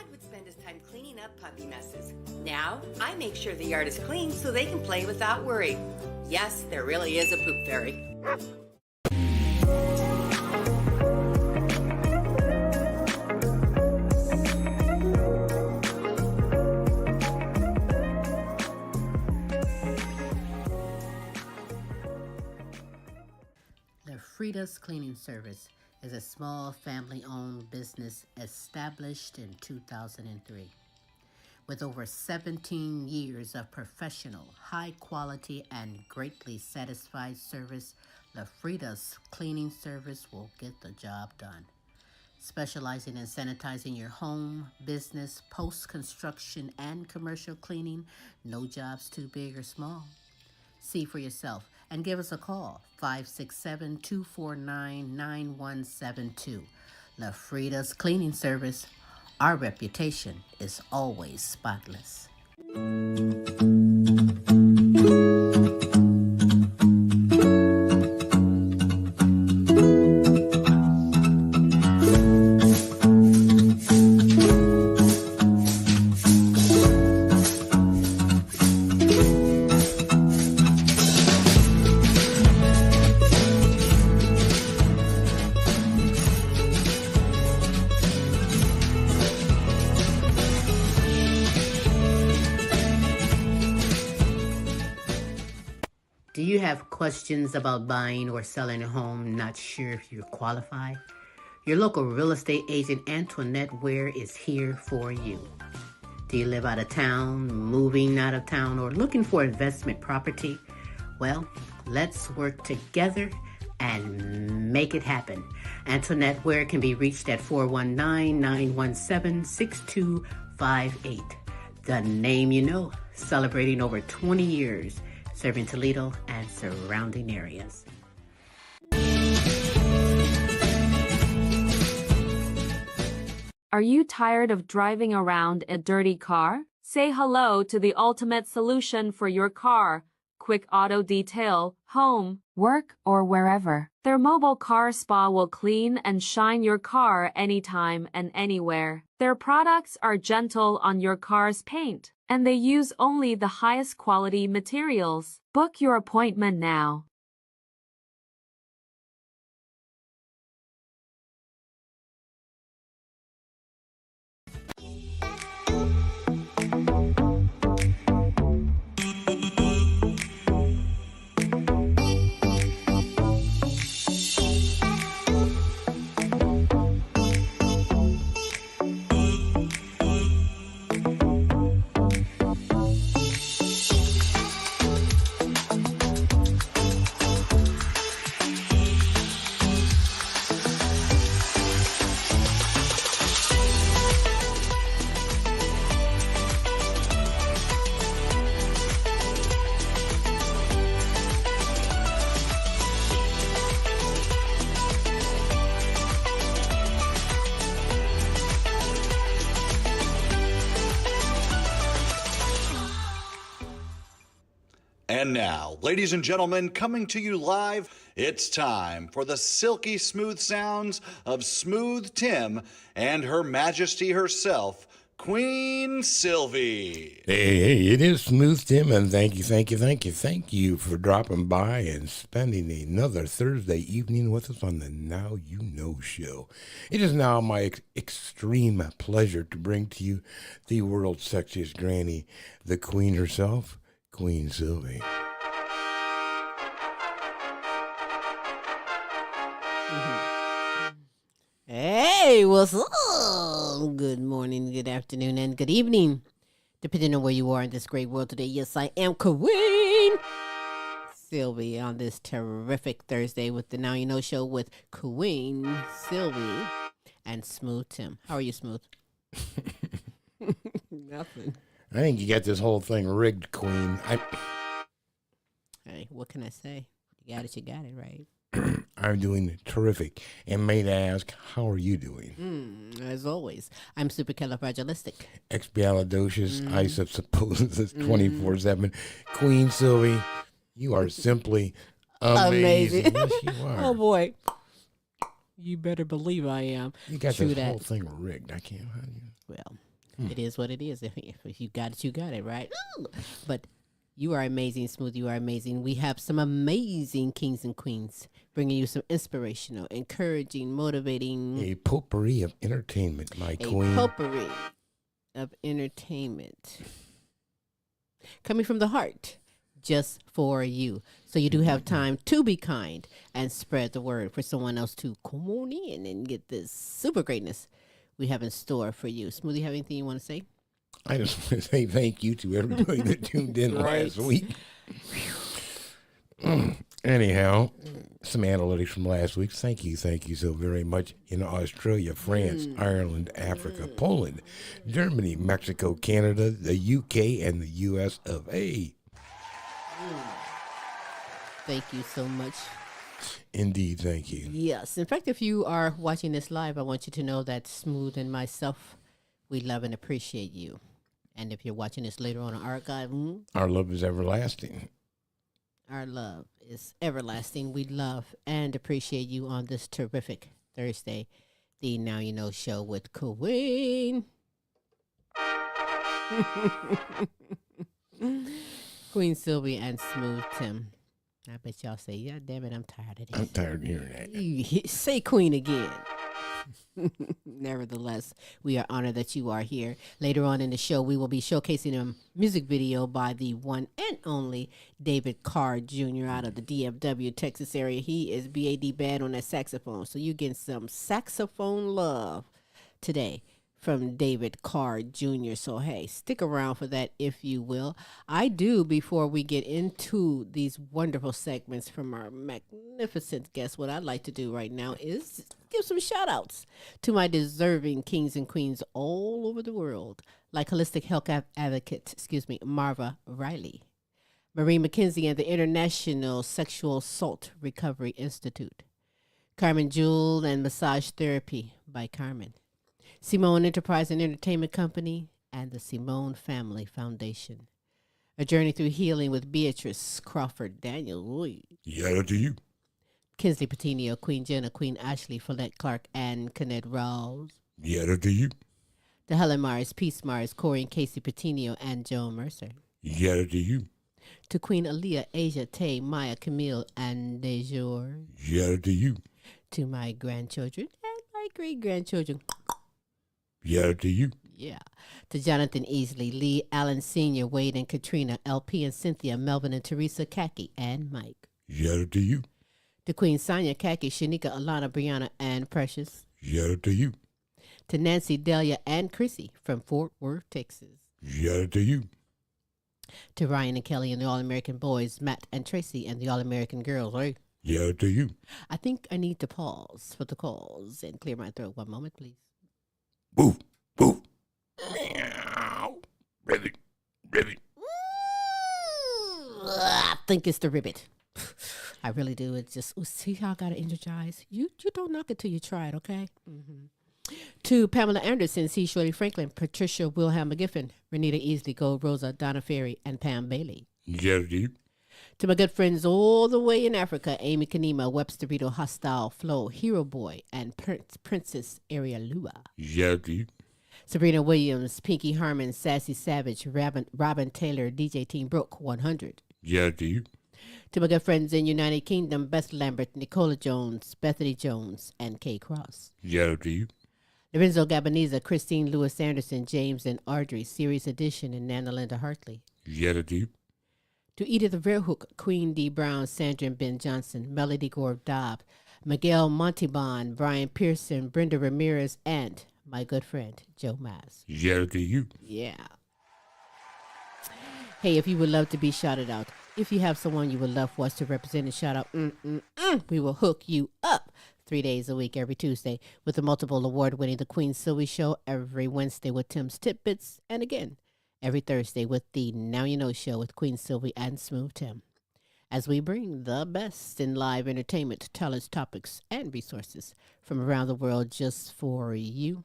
Dad would spend his time cleaning up puppy messes. Now, I make sure the yard is clean so they can play without worry. Yes, there really is a poop fairy. Frida's Cleaning Service is a small family-owned business established in 2003. With over 17 years of professional, high-quality, and greatly satisfied service, La Frida's Cleaning Service will get the job done. Specializing in sanitizing your home, business, post-construction, and commercial cleaning, no job's too big or small. See for yourself and give us a call, 567-249-9172. La Frida's Cleaning Service. Our reputation is always spotless. Do you have questions about buying or selling a home, not sure if you're qualified? Your local real estate agent, Antoinette Ware, is here for you. Do you live out of town, moving out of town, or looking for investment property? Well, let's work together and make it happen. Antoinette Ware can be reached at 419-917-6258. The name you know, celebrating over 20 years. Serving Toledo and surrounding areas. Are you tired of driving around a dirty car? Say hello to the ultimate solution for your car. Quick Auto Detail, home, work, or wherever. Their mobile car spa will clean and shine your car anytime and anywhere. Their products are gentle on your car's paint, and they use only the highest quality materials. Book your appointment now. And now, ladies and gentlemen, coming to you live, it's time for the silky smooth sounds of Smooth Tim and Her Majesty herself, Queen Silvy. Hey, it is Smooth Tim, and thank you for dropping by and spending another Thursday evening with us on the Now You Know show. It is now my extreme pleasure to bring to you the world's sexiest granny, the Queen herself, Queen Silvy. Hey, what's up? Good morning, good afternoon, and good evening, depending on where you are in this great world today. Yes, I am Queen Silvy on this terrific Thursday with the Now You Know show with Queen Silvy and Smooth Tim. How are you, Smooth? Nothing. I think you got this whole thing rigged, Queen. Hey, what can I say? You got it, right? I'm doing terrific. And may I ask, how are you doing? As always, I'm supercalifragilistic. Expialidocious, I suppose, 24/7. Queen Silvy, you are simply amazing. Yes, you are. Oh, boy. You better believe I am. You got this whole thing rigged. I can't. Well, It is what it is. If you got it, you got it, right? Ooh. But you are amazing, Smooth. You are amazing. We have some amazing kings and queens bringing you some inspirational, encouraging, motivating, A potpourri of entertainment, my a queen. potpourri of entertainment coming from the heart just for you. So you do have time to be kind and spread the word for someone else to come on in and get this super greatness we have in store for you. Smoothie, have anything you want to say? I just want to say thank you to everybody that tuned in last week. Anyhow, some analytics from last week. Thank you so very much. In Australia, France, Ireland, Africa, Poland, Germany, Mexico, Canada, the UK, and the US of A. Thank you so much. Indeed, thank you. Yes. In fact, if you are watching this live, I want you to know that Smooth and myself, we love and appreciate you. And if you're watching this later on an archive, Our love is everlasting. our love is everlasting. We love and appreciate you on this terrific Thursday, the Now You Know show with Kayne. Queen Silvy and Smooth Tim. I bet y'all say, yeah, damn it, I'm tired of this. I'm tired of hearing that. Say Queen again. Nevertheless, we are honored that you are here. Later on in the show, we will be showcasing a music video by the one and only David Carr Jr. out of the DFW, Texas area. He is BAD bad on that saxophone. So you're getting some saxophone love today from David Carr Jr. So, hey, stick around for that if you will. I do, before we get into these wonderful segments from our magnificent guests, what I'd like to do right now is give some shout outs to my deserving kings and queens all over the world, like holistic health advocate, Marva Riley, Marie McKenzie and the International Sexual Assault Recovery Institute, Carmen Jewel and Massage Therapy by Carmen, Simone Enterprise and Entertainment Company, and the Simone Family Foundation. A Journey Through Healing with Beatrice Crawford Daniel. Yeah, to you. Kinsley Petiniot, Queen Jenna, Queen Ashley, Follette Clark, and Kennette Rawls. Yeah, to you. The Helen Mars, Peace Mars, Corey and Casey Petiniot, and Joan Mercer. Yeah, to you. To Queen Aaliyah, Asia, Tay, Maya, Camille, and Dejour. Yeah, to you. To my grandchildren and my great-grandchildren. Yeah, to you. Yeah. To Jonathan Easley, Lee, Allen Sr., Wade and Katrina, LP and Cynthia, Melvin and Teresa, Kaki, and Mike. Yeah, to you. To Queen Sonia, Kaki, Shanika, Alana, Brianna, and Precious. Yeah, to you. To Nancy, Delia, and Chrissy from Fort Worth, Texas. Yeah, to you. To Ryan and Kelly and the All-American Boys, Matt and Tracy and the All-American Girls. Hey. Yeah, to you. I think I need to pause for the calls and clear my throat. One moment, please. Boo, boo. Meow. Ribbit, ribbit. I think it's the ribbit. I really do. It's just, see how I got to energize. You don't knock it till you try it, okay? Mm-hmm. To Pamela Anderson, C. Shirley Franklin, Patricia Wilhelm McGiffin, Renita Easley, Gold Rosa, Donna Ferry, and Pam Bailey. Yeah, to you. To my good friends all the way in Africa, Amy Kanima, Webster Vito, Hostile, Flo, Hero Boy, and Princess Aria Lua. Yeah, to you. Sabrina Williams, Pinky Harmon, Sassy Savage, Robin Taylor, DJ Team Brooke, 100. Yeah, to you. To my good friends in United Kingdom, Beth Lambert, Nicola Jones, Bethany Jones, and Kay Cross. Yeah, to you. Lorenzo Gabaniza, Christine Lewis Anderson, James and Audrey, Series Edition, and Nana Linda Hartley. Yeah, to you. To Edith Verhoek, Queen D. Brown, Sandra and Ben Johnson, Melody Gore Dobb, Miguel Montibon, Brian Pearson, Brenda Ramirez, and my good friend, Joe Mass. Yeah, to you. Yeah. Hey, if you would love to be shouted out, if you have someone you would love for us to represent and shout out, we will hook you up 3 days a week, every Tuesday, with the multiple award-winning The Queen Silvy Show, every Wednesday with Tim's Tidbits, and again, every Thursday with the Now You Know Show with Queen Silvy and Smooth Tim, as we bring the best in live entertainment, talents, topics, and resources from around the world just for you.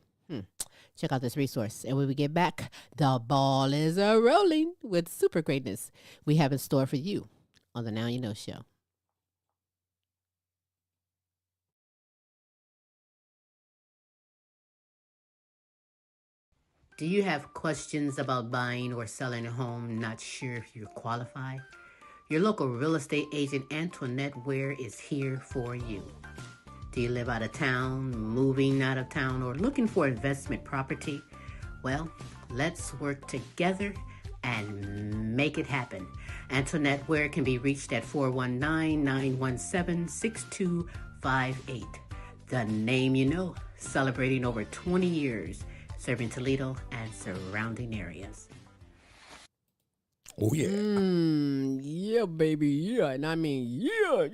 Check out this resource. And when we get back, the ball is rolling with super greatness we have in store for you on the Now You Know Show. Do you have questions about buying or selling a home, not sure if you qualify? Your local real estate agent Antoinette Ware is here for you. Do you live out of town, moving out of town, or looking for investment property? Well, let's work together and make it happen. Antoinette Ware can be reached at 419-917-6258. The name you know, celebrating over 20 years, serving Toledo and surrounding areas. Oh, yeah. Yeah, baby, yeah. And I mean, yeah.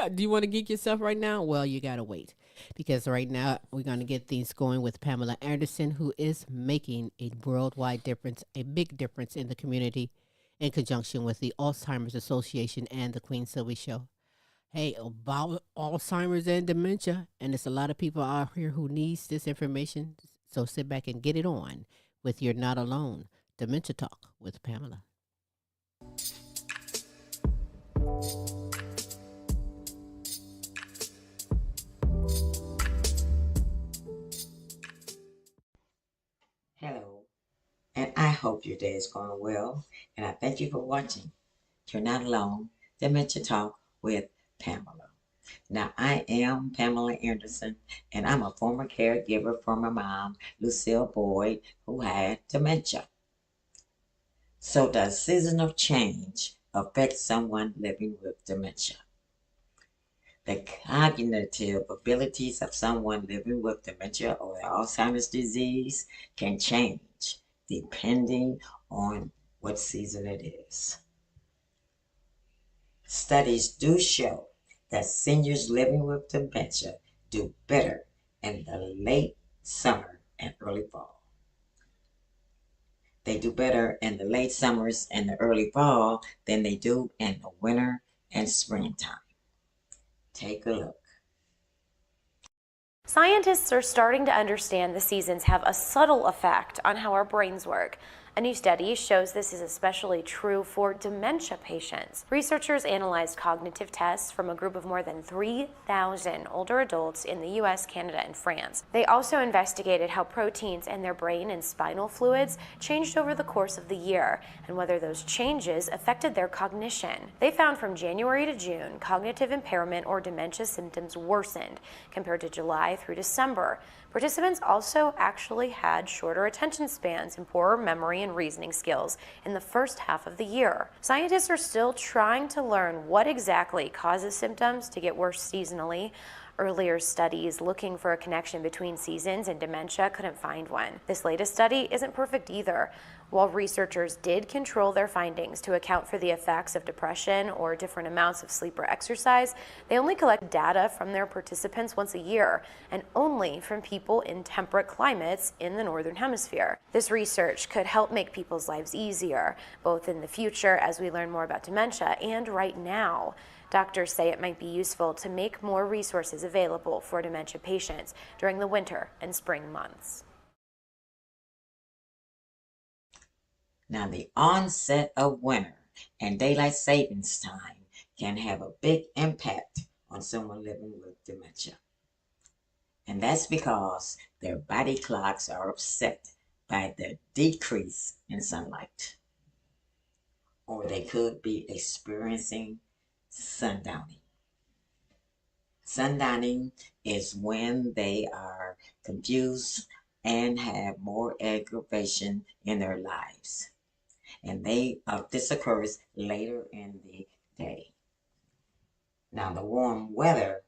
Do you want to geek yourself right now? Well, you got to wait. Because right now, we're going to get things going with Pamela Anderson, who is making a worldwide difference, a big difference in the community in conjunction with the Alzheimer's Association and the Queen Silvy Show. Hey, about Alzheimer's and dementia, and there's a lot of people out here who needs this information. So sit back and get it on with You're Not Alone, Dementia Talk with Pamela. Hello, and I hope your day is going well, and I thank you for watching. You're Not Alone, Dementia Talk with Pamela. Now, I am Pamela Anderson, and I'm a former caregiver for my mom, Michele Boyd, who had dementia. So does seasonal change affect someone living with dementia? The cognitive abilities of someone living with dementia or Alzheimer's disease can change depending on what season it is. Studies do show that seniors living with dementia do better in the late summer and early fall. They do better in the late summers and the early fall than they do in the winter and springtime. Take a look. Scientists are starting to understand the seasons have a subtle effect on how our brains work. A new study shows this is especially true for dementia patients. Researchers analyzed cognitive tests from a group of more than 3,000 older adults in the US, Canada, and France. They also investigated how proteins in their brain and spinal fluids changed over the course of the year and whether those changes affected their cognition. They found from January to June, cognitive impairment or dementia symptoms worsened compared to July through December. Participants also actually had shorter attention spans and poorer memory and reasoning skills in the first half of the year. Scientists are still trying to learn what exactly causes symptoms to get worse seasonally. Earlier studies looking for a connection between seasons and dementia couldn't find one. This latest study isn't perfect either. While researchers did control their findings to account for the effects of depression or different amounts of sleep or exercise, they only collect data from their participants once a year, and only from people in temperate climates in the Northern Hemisphere. This research could help make people's lives easier, both in the future as we learn more about dementia and right now. Doctors say it might be useful to make more resources available for dementia patients during the winter and spring months. Now, the onset of winter and daylight savings time can have a big impact on someone living with dementia. And that's because their body clocks are upset by the decrease in sunlight. Or they could be experiencing sundowning. Sundowning is when they are confused and have more aggravation in their lives. And this occurs later in the day. Now, the warm weather,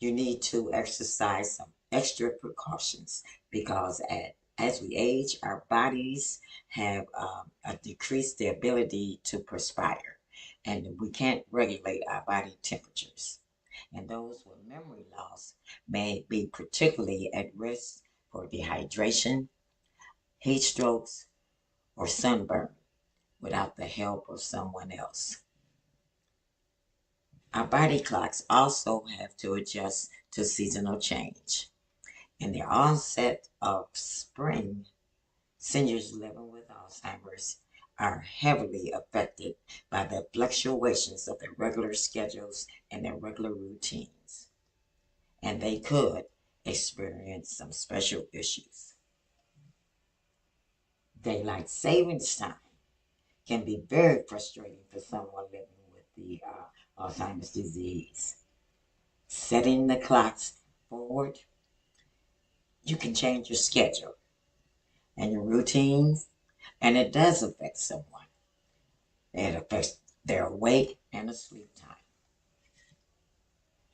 you need to exercise some extra precautions because as we age, our bodies have decreased the ability to perspire, and we can't regulate our body temperatures. And those with memory loss may be particularly at risk for dehydration, heat strokes, or sunburn without the help of someone else. Our body clocks also have to adjust to seasonal change. In the onset of spring, seniors living with Alzheimer's are heavily affected by the fluctuations of their regular schedules and their regular routines. And they could experience some special issues. daylight savings time can be very frustrating for someone living with the Alzheimer's disease. Setting the clocks forward, you can change your schedule and your routines, and it does affect someone. It affects their awake and asleep time.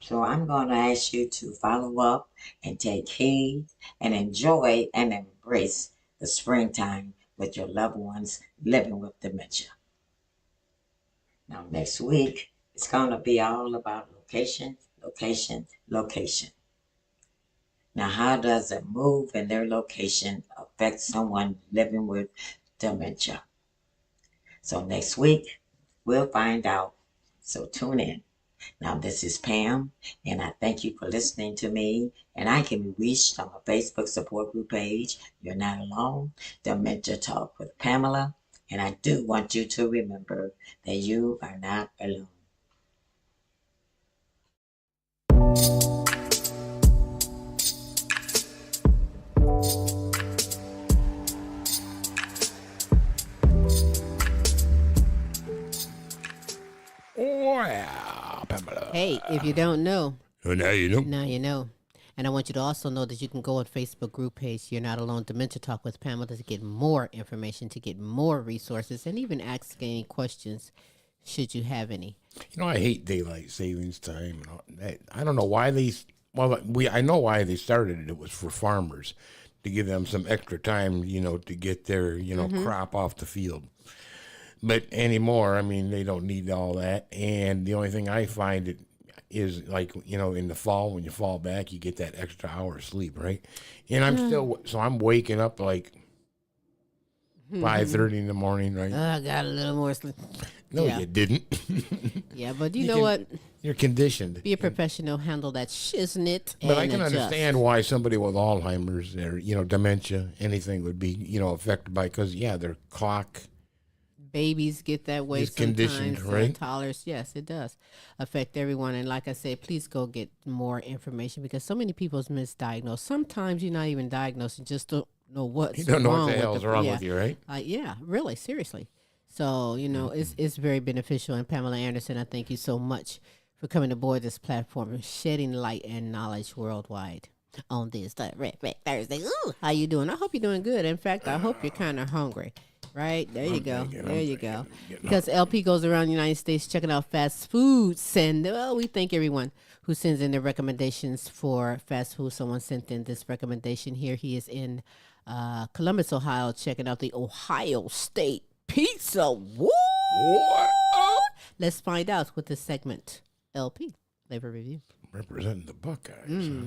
So I'm going to ask you to follow up and take heed and enjoy and embrace the springtime with your loved ones living with dementia. Now, next week, it's going to be all about location, location, location. Now, how does a move in their location affect someone living with dementia? So next week, we'll find out. So tune in. Now, this is Pam, and I thank you for listening to me. And I can be reached on my Facebook support group page, You're Not Alone, Dementia Talk with Pamela. And I do want you to remember that you are not alone. Wow, Pamela. Hey, if you don't know, So now you know. now you know. And I want you to also know that you can go on Facebook group page, You're Not Alone, Dementia Talk with Pamela, to get more information, to get more resources, and even ask any questions should you have any. You know, I hate daylight savings time. And all that. I don't know why these. Well, I know why they started it. It was for farmers to give them some extra time, to get their, crop off the field. But anymore, I mean, they don't need all that. And the only thing I find is like, in the fall, when you fall back, you get that extra hour of sleep, right? And I'm waking up like 5:30 in the morning, right? I got a little more sleep. No, Yeah. you didn't. Yeah, but you know what? You're conditioned. Be a professional, handle that shiznit. But I and can adjust. understand why somebody with Alzheimer's or, dementia, anything would be, affected by, because, their clock. Babies get that way It's conditioned, sometimes. right? Toddlers, yes, it does affect everyone. And like I said, please go get more information because so many people's misdiagnosed. Sometimes you're not even diagnosed; you just don't know what's You don't know wrong what the hell's wrong with you, right? Yeah, really, seriously. So it's very beneficial. And Pamela Anderson, I thank you so much for coming aboard this platform and shedding light and knowledge worldwide on this Red Thursday. Ooh, how you doing? I hope you're doing good. In fact, I hope you're kind of hungry. Right, there you go. There you go. Because LP goes around the United States checking out fast foods. And, we thank everyone who sends in their recommendations for fast food. Someone sent in this recommendation here. He is in Columbus, Ohio, checking out the Ohio State Pizza. Woo! Let's find out with this segment. LP, Flavor Review. Representing the Buckeyes.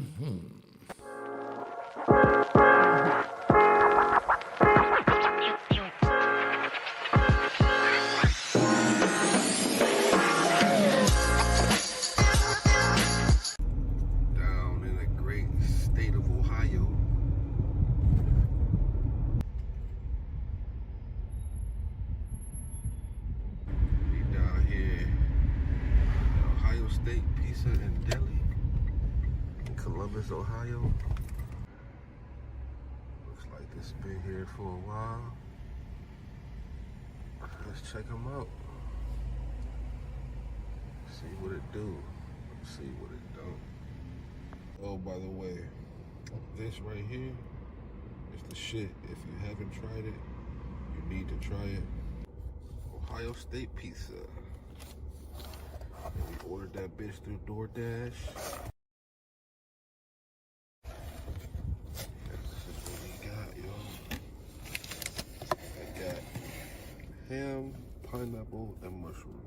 Down in the great state of Ohio. We down here at Ohio State Pizza and Deli in Columbus, Ohio. Looks like this has been here for a while. Let's check them out. See what it do. See what it don't. Oh, by the way, this right here is the shit. If you haven't tried it, you need to try it. Ohio State Pizza. And we ordered that bitch through DoorDash. This is what we got, y'all. I got ham, pineapple, and mushrooms.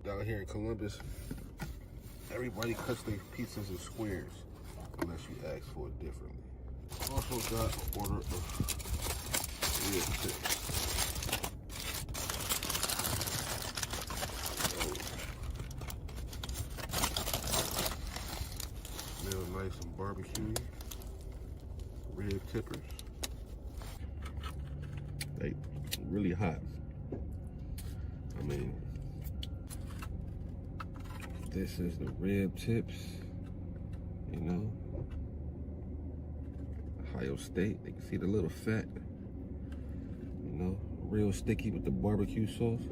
Down here in Columbus, everybody cuts their pizzas in squares unless you ask for it differently. Also got an order of rib tips. Smell nice and barbecuey. Rib tippers. They really hot. I mean, this is the rib tips, Ohio State. They can see the little fat real sticky with the barbecue sauce.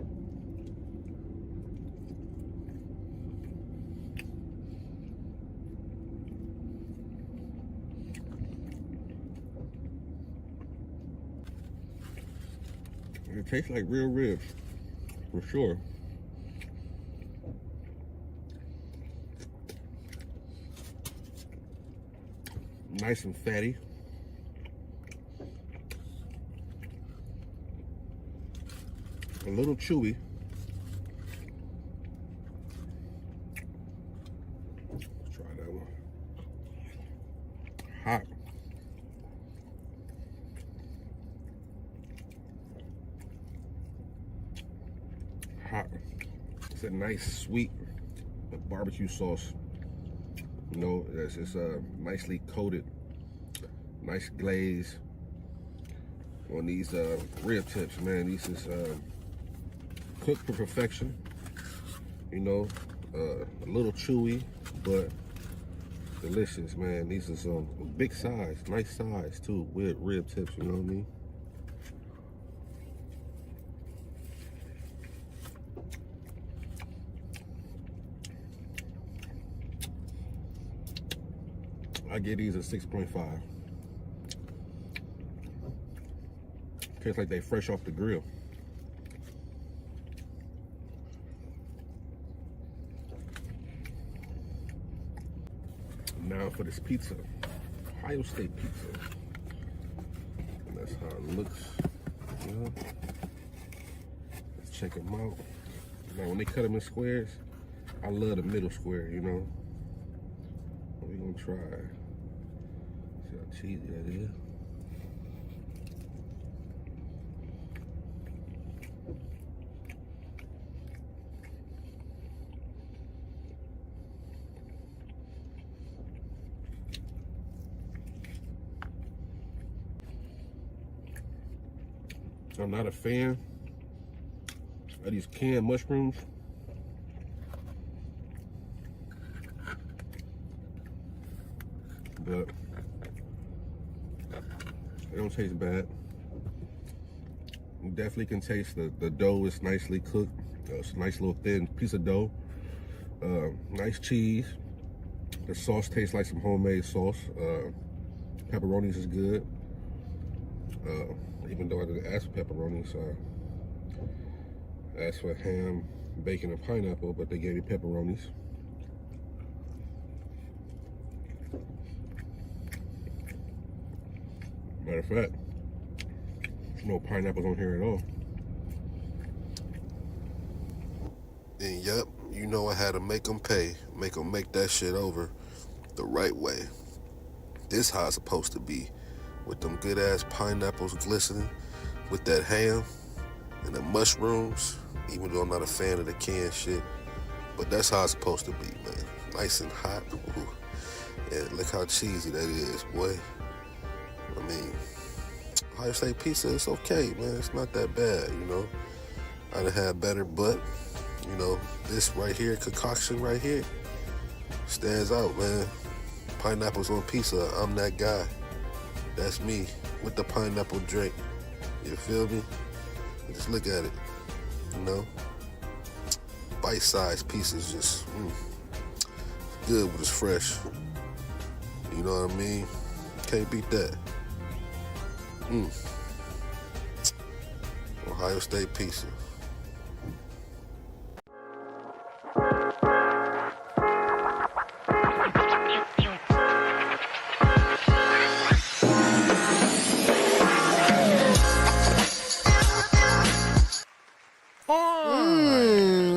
It tastes like real ribs, for sure. Nice and fatty. A little chewy. Let's try that one. Hot. Hot. It's a nice sweet barbecue sauce. You know, it's nicely coated, nice glaze on these rib tips, man. These is cooked for perfection. You know, a little chewy, but delicious, man. These are some big size, nice size too, with rib tips, you know what I mean? I give these a 6.5. Tastes like they fresh off the grill. Now for this pizza, Ohio State pizza. And that's how it looks. Yeah. Let's check them out. Now when they cut them in squares, I love the middle square, you know. We're gonna try. See how cheesy that is. I'm not a fan of these canned mushrooms. But it don't taste bad. You definitely can taste the dough is nicely cooked. It's a nice little thin piece of dough. Nice cheese. The sauce tastes like some homemade sauce. Pepperonis is good. Even though I didn't ask for pepperoni, so I asked for ham, bacon, and pineapple, but they gave me pepperonis. Matter of fact, there's no pineapples on here at all. And yep, you know I had to make them pay, make them make that shit over the right way. This how it's supposed to be, with them good ass pineapples glistening, with that ham and the mushrooms, even though I'm not a fan of the canned shit. But that's how it's supposed to be, man. Nice and hot. Ooh. And look how cheesy that is, boy. I mean, Ohio State pizza, it's okay, man. It's not that bad, you know. I done had better, but, you know, this right here, concoction right here, stands out, man. Pineapples on pizza, I'm that guy. That's me with the pineapple drink. You feel me? Just look at it, you know. Bite-sized pieces, just good when it's fresh. You know what I mean? Can't beat that. Ohio State pizza.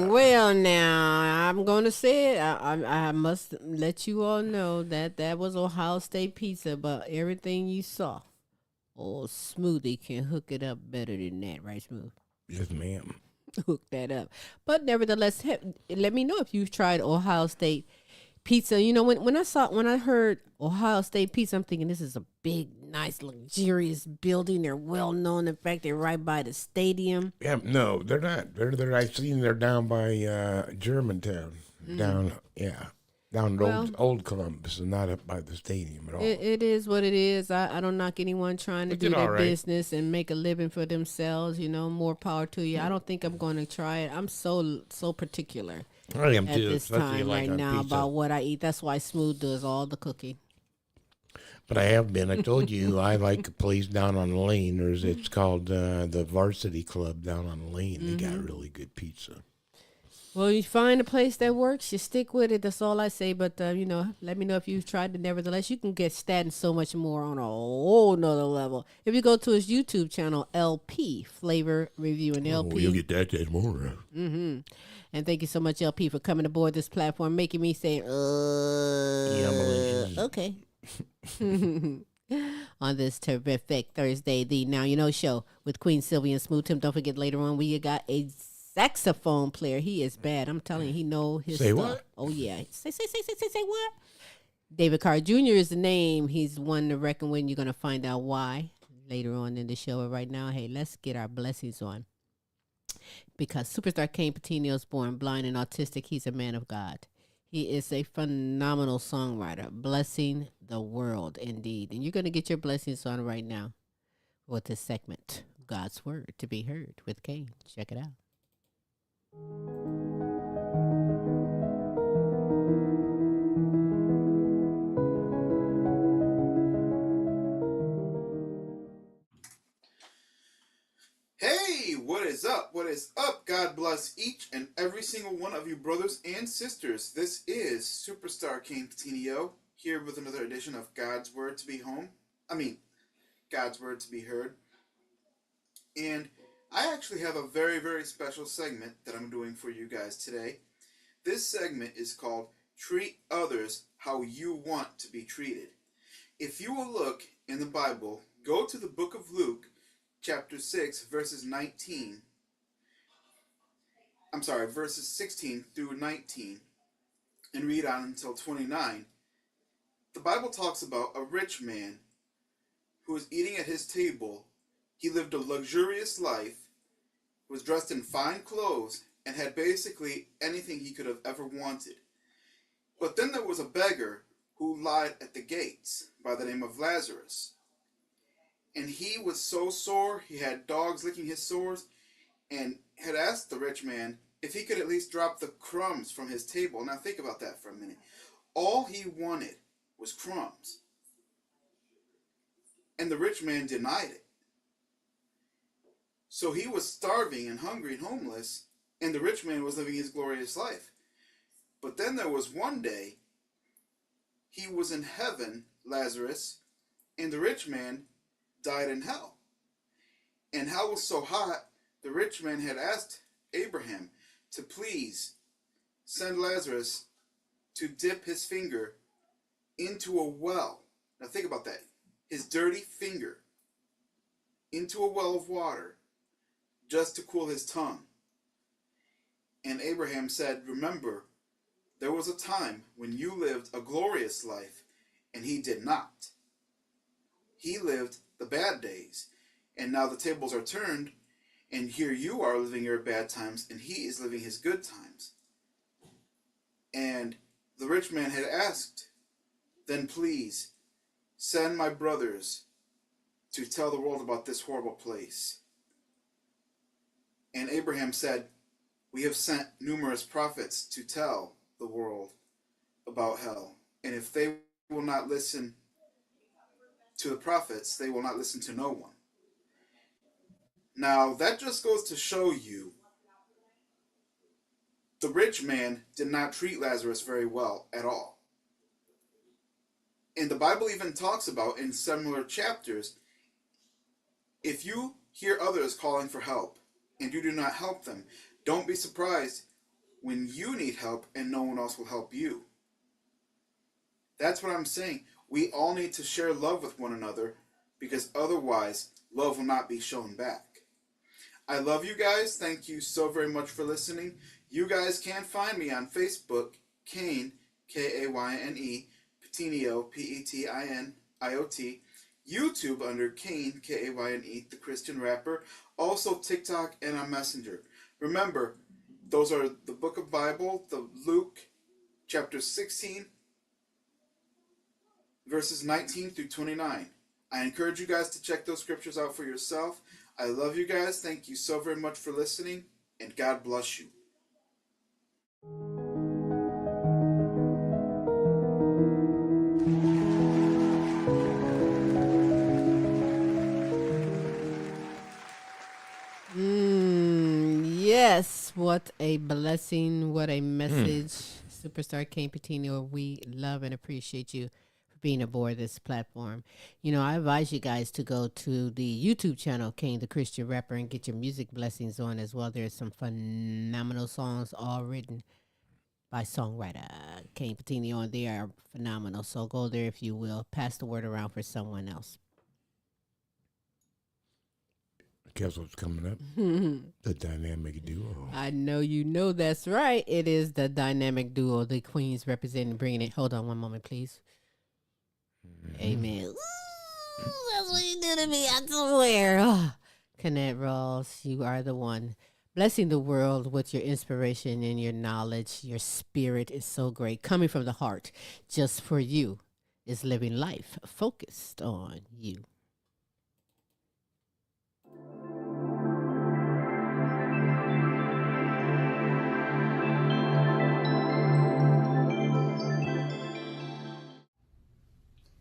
Well, now I'm gonna say it. I must let you all know that was Ohio State pizza, but everything you saw, old Smoothie can hook it up better than that, right, Smooth? Yes, ma'am. Hook that up. But nevertheless, let me know if you've tried Ohio State pizza. You know, when I heard Ohio State pizza, I'm thinking this is a big, nice, luxurious building. They're well known. In fact, they're right by the stadium. Yeah, no, they're not. They're I seen they're down by Germantown. Down, yeah. down at Well, old Columbus and not up by the stadium at all. it is what it is. I don't knock anyone trying to It's do all their right. business and make a living for themselves. You know, more power to you. I don't think I'm going to try it. I'm so particular I am at too, this especially time like right on now pizza. about what I eat. That's why Smooth does all the cooking. But I have been. I told you I like a place down on the lane. It's called the Varsity Club down on the lane. They got really good pizza. Well, you find a place that works, you stick with it. That's all I say. But, let me know if you've tried it. Nevertheless, you can get Statin so much more on a whole nother level. If you go to his YouTube channel, LP Flavor Review, and Oh, LP. you'll get that more. And thank you so much, LP, for coming aboard this platform, making me say, Malicious. okay. On this terrific Thursday, the Now You Know show with Queen Silvy and Smooth Tim. Don't forget, later on, we got a saxophone player. He is bad. I'm telling you, he know his Say stuff. what? Oh, yeah. Say what? David Carr Jr. is the name. He's one to reckon with. You're going to find out why later on in the show. But right now, hey, let's get our blessings on. Because superstar Kayne Petiniot was born blind and autistic. He's a man of God. He is a phenomenal songwriter, blessing the world indeed. And you're going to get your blessings on right now with this segment, God's Word to be heard with Kayne. Check it out. Hey, what is up? What is up? God bless each and every single one of you brothers and sisters. This is Superstar Kayne Petiniot here with another edition of God's Word to be God's Word to be heard. And I actually have a very, very special segment that I'm doing for you guys today. This segment is called Treat Others How You Want to Be Treated. If you will look in the Bible, go to the book of Luke, chapter 6, verses 16 through 19, and read on until 29. The Bible talks about a rich man who was eating at his table. He lived a luxurious life, was dressed in fine clothes, and had basically anything he could have ever wanted. But then there was a beggar who lied at the gates by the name of Lazarus. And he was so sore, he had dogs licking his sores, and had asked the rich man if he could at least drop the crumbs from his table. Now think about that for a minute. All he wanted was crumbs. And the rich man denied it. So he was starving and hungry and homeless, and the rich man was living his glorious life. But then there was one day, he was in heaven, Lazarus, and the rich man died in hell. And hell was so hot, the rich man had asked Abraham to please send Lazarus to dip his finger into a well. Now think about that. His dirty finger into a well of water just to cool his tongue. And Abraham said, remember, there was a time when you lived a glorious life and he did not. He lived the bad days, and now the tables are turned, and here you are living your bad times, and he is living his good times. And the rich man had asked, then please send my brothers to tell the world about this horrible place. And Abraham said, we have sent numerous prophets to tell the world about hell, and if they will not listen to the prophets, they will not listen to no one. Now, that just goes to show you the rich man did not treat Lazarus very well at all. And the Bible even talks about in similar chapters, if you hear others calling for help and you do not help them, don't be surprised when you need help and no one else will help you. That's what I'm saying. We all need to share love with one another, because otherwise love will not be shown back. I love you guys. Thank you so very much for listening. You guys can find me on Facebook, Kayne, K-A-Y-N-E, Petiniot, P-E-T-I-N-I-O-T, YouTube under Kayne, K-A-Y-N-E, the Christian rapper, also TikTok and on Messenger. Remember, those are the book of Bible, the Luke, chapter 16, verses 19 through 29. I encourage you guys to check those scriptures out for yourself. I love you guys. Thank you so very much for listening, and God bless you. Yes, what a blessing, what a message. Superstar Kayne Petiniot, we love and appreciate you for being aboard this platform. You know, I advise you guys to go to the YouTube channel, Kayne the Christian Rapper, and get your music blessings on as well. There's some phenomenal songs all written by songwriter Kayne Petiniot. They are phenomenal. So go there if you will. Pass the word around for someone else. Guess what's coming up? The dynamic duo. I know you know that's right. It is the dynamic duo, the queens representing, bringing it. Hold on one moment, please. Amen. Ooh, that's what you do to me, I swear. Oh, Kennette, Rawls, you are the one. Blessing the world with your inspiration and your knowledge. Your spirit is so great. Coming from the heart, just for you, is living life focused on you.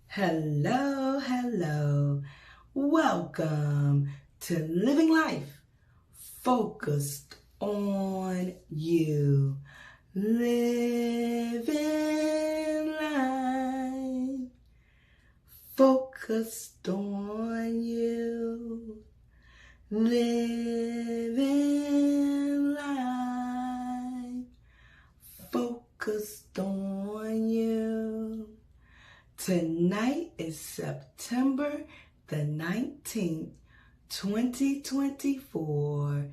Hello, hello. Welcome to Living Life Focused on You. Living life focused on you. Living life focused on you. Tonight is September the 19th, 2024.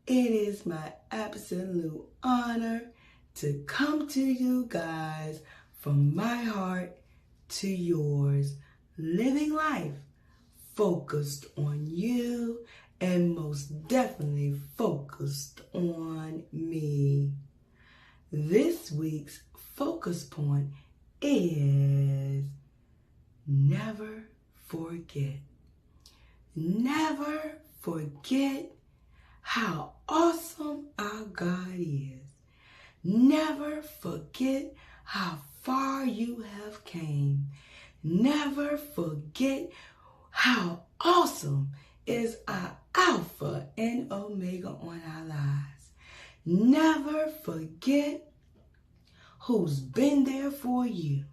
It is my absolute honor to come to you guys from my heart to yours, living life focused on you and most definitely focused on me. This week's focus point is never forget. Never forget how awesome our God is. Never forget how far you have came. Never forget how awesome is our Alpha and Omega on our lives. Never forget who's been there for you.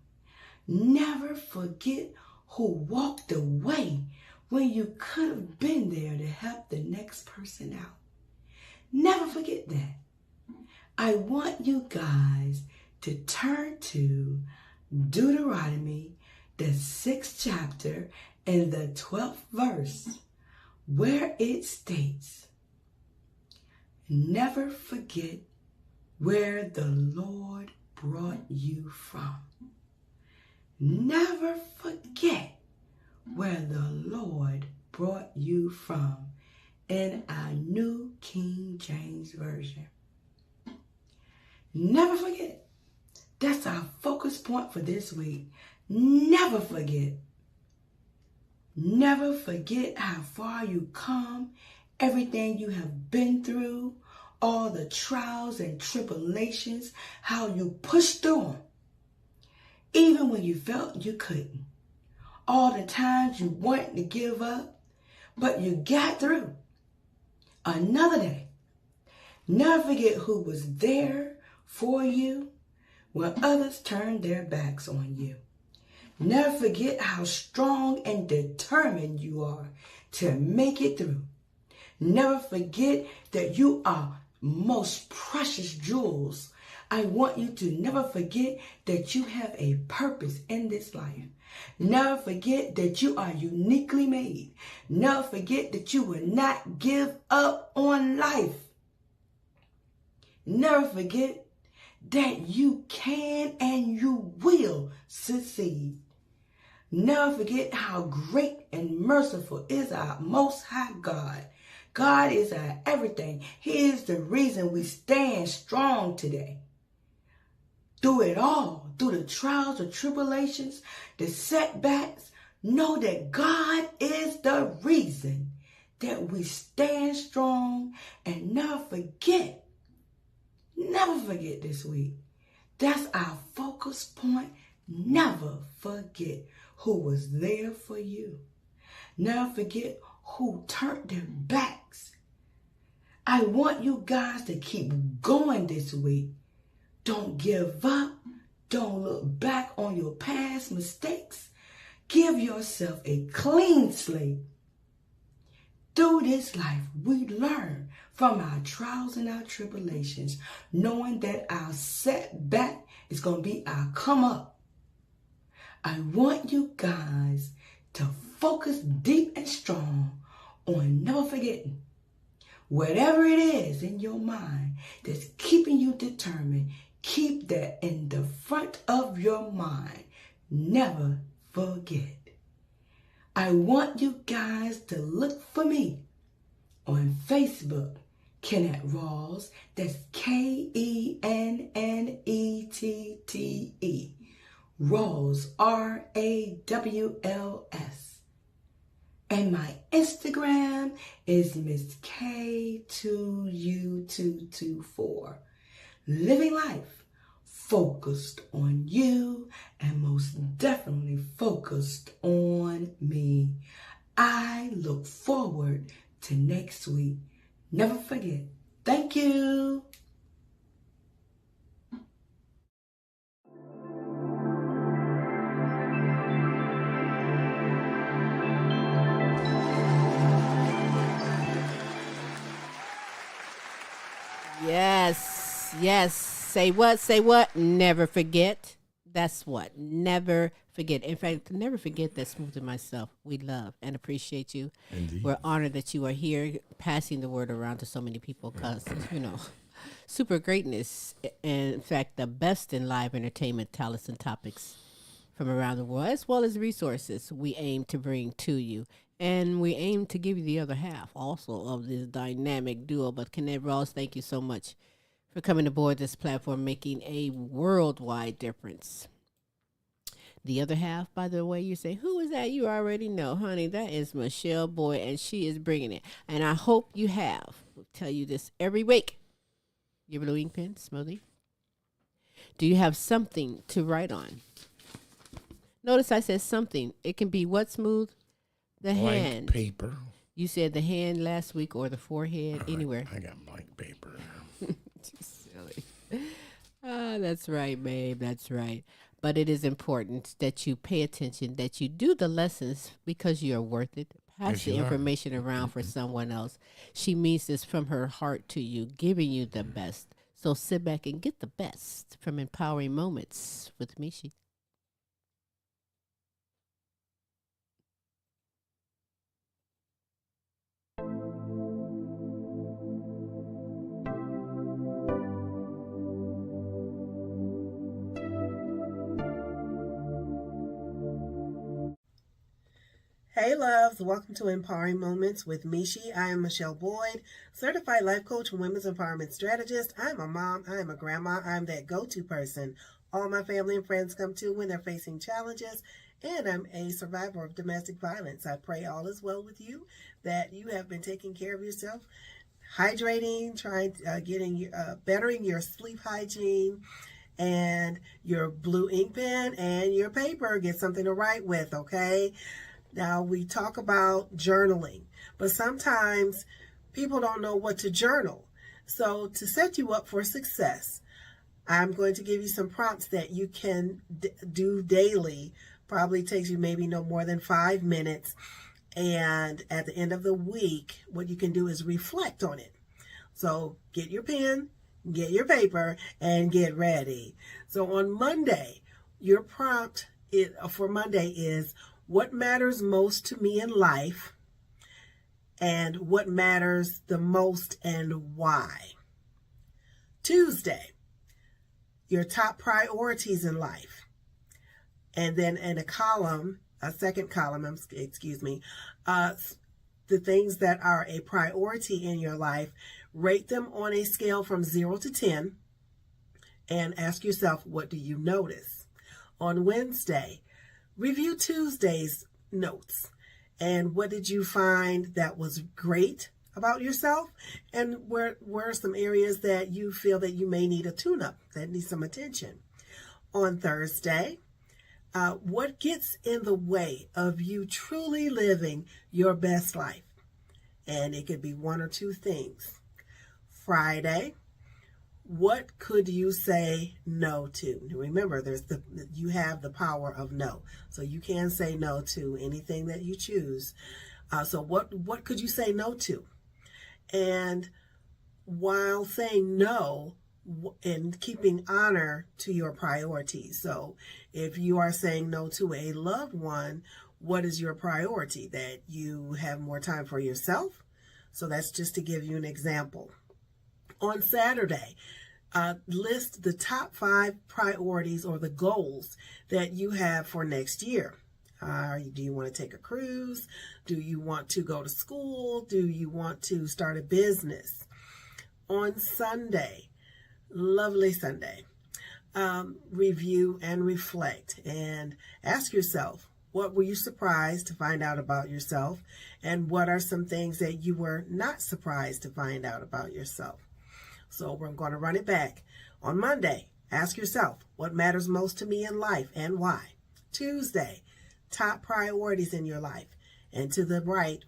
Never forget who walked away when you could have been there to help the next person out. Never forget that. I want you guys to turn to Deuteronomy, the 6th chapter and the 12th verse, where it states, never forget where the Lord brought you from. Never forget where the Lord brought you from, in our New King James Version. Never forget. That's our focus point for this week. Never forget. Never forget how far you come, everything you have been through, all the trials and tribulations, how you pushed through them, even when you felt you couldn't. All the times you wanted to give up, but you got through. Another day. Never forget who was there for you when others turned their backs on you. Never forget how strong and determined you are to make it through. Never forget that you are most precious jewels. I want you to never forget that you have a purpose in this life. Never forget that you are uniquely made. Never forget that you will not give up on life. Never forget that you can and you will succeed. Never forget how great and merciful is our Most High God. God is our everything. He is the reason we stand strong today. through it all, through the trials, the tribulations, the setbacks, know that God is the reason that we stand strong, and never forget this week. That's our focus point. Never forget who was there for you. Never forget who turned their backs. I want you guys to keep going this week. Don't give up. Don't look back on your past mistakes. Give yourself a clean slate. Through this life, we learn from our trials and our tribulations, knowing that our setback is going to be our come up. I want you guys to focus deep and strong on never forgetting. Whatever it is in your mind that's keeping you determined, keep that in the front of your mind. Never forget. I want you guys to look for me on Facebook, Kennette Rawls. That's Kennette. Rawls, Rawls. And my Instagram is Miss K2U224. Living life focused on you and most definitely focused on me. I look forward to next week. Never forget. Thank you. Yes, yes. Say what? Say what? Never forget. That's what. Never forget. In fact, never forget that Smooth and myself, we love and appreciate you. Indeed. We're honored that you are here passing the word around to so many people because, super greatness. And in fact, the best in live entertainment, talents, and topics from around the world, as well as resources we aim to bring to you. And we aim to give you the other half also of this dynamic duo. But Kennette Rawls, thank you so much for coming aboard this platform, making a worldwide difference. The other half, by the way, you say, who is that? You already know, honey. That is Michele Boyd, and she is bringing it. And I hope you have. We'll tell you this every week. Your blue ink pen, Smoothie. Do you have something to write on? Notice I said something. It can be what, Smooth? The blank hand. paper. You said the hand last week or the forehead, anywhere. I got blank paper. Silly. That's right, babe. That's right. But it is important that you pay attention, that you do the lessons because you are worth it. Pass Yes, the you are. information around for someone else. She means this from her heart to you, giving you the best. So sit back and get the best from Empowering Moments with Michi. Hey loves, welcome to Empowering Moments with Michi. I am Michele Boyd, certified life coach and women's empowerment strategist. I'm a mom, I'm a grandma, I'm that go-to person all my family and friends come to when they're facing challenges, and I'm a survivor of domestic violence. I pray all is well with you, that you have been taking care of yourself, hydrating, bettering your sleep hygiene, and your blue ink pen and your paper. Get something to write with, okay? Now, we talk about journaling, but sometimes people don't know what to journal. So to set you up for success, I'm going to give you some prompts that you can do daily. Probably takes you maybe no more than 5 minutes. And at the end of the week, what you can do is reflect on it. So get your pen, get your paper, and get ready. So on Monday, your prompt for Monday is, what matters most to me in life, and what matters the most and why. Tuesday, your top priorities in life. And then in a second column, the things that are a priority in your life, rate them on a scale from 0 to 10. and ask yourself, what do you notice? On Wednesday, review Tuesday's notes. And what did you find that was great about yourself? And where are some areas that you feel that you may need a tune-up, that needs some attention? On Thursday, what gets in the way of you truly living your best life? And it could be one or two things. Friday, what could you say no to? Remember, you have the power of no. So you can say no to anything that you choose. So what could you say no to? And while saying no, and keeping honor to your priorities. So if you are saying no to a loved one, what is your priority? That you have more time for yourself? So that's just to give you an example. On Saturday, list the top 5 priorities or the goals that you have for next year. Do you want to take a cruise? Do you want to go to school? Do you want to start a business? On Sunday, lovely Sunday, review and reflect and ask yourself, what were you surprised to find out about yourself? And what are some things that you were not surprised to find out about yourself? So we're going to run it back. On Monday, ask yourself, what matters most to me in life and why? Tuesday, top priorities in your life. And to the right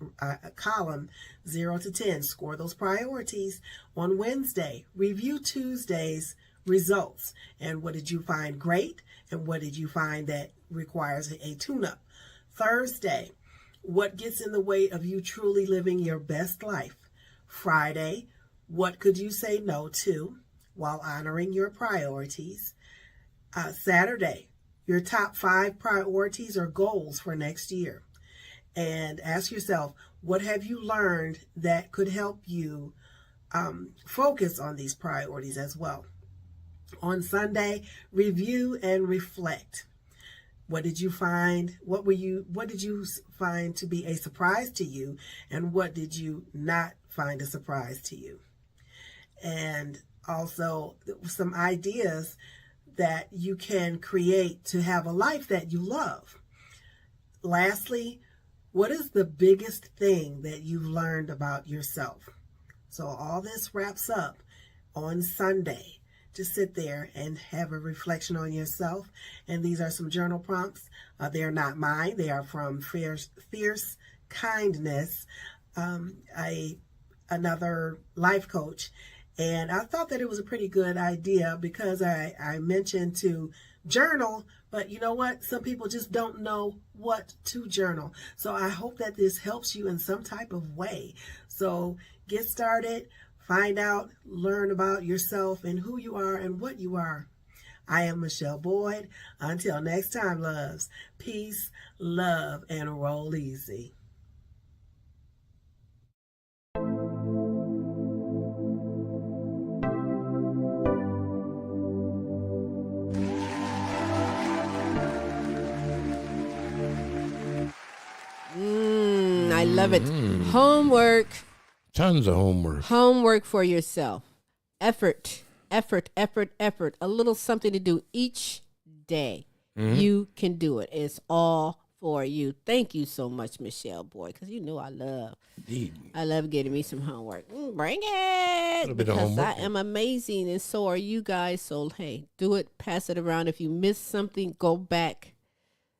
column, 0 to 10, score those priorities. On Wednesday, review Tuesday's results. And what did you find great? And what did you find that requires a tune-up? Thursday, what gets in the way of you truly living your best life? Friday, what could you say no to while honoring your priorities? Saturday, your top 5 priorities or goals for next year. And ask yourself, what have you learned that could help you focus on these priorities as well? On Sunday, review and reflect. What did you find? What did you find to be a surprise to you? And what did you not find a surprise to you? And also some ideas that you can create to have a life that you love. Lastly, what is the biggest thing that you've learned about yourself? So all this wraps up on Sunday. Just sit there and have a reflection on yourself. And these are some journal prompts. They are not mine. They are from Fierce Kindness, another life coach. And I thought that it was a pretty good idea because I mentioned to journal, but you know what? Some people just don't know what to journal. So I hope that this helps you in some type of way. So get started, find out, learn about yourself and who you are and what you are. I am Michele Boyd. Until next time, loves, peace, love, and roll easy. I love it. Homework. Tons of homework. Homework for yourself. Effort. A little something to do each day. You can do it. It's all for you. Thank you so much, Michele Boyd, because you know I love getting me some homework. Bring it. Because I am amazing, and so are you guys. So, hey, do it. Pass it around. If you missed something, go back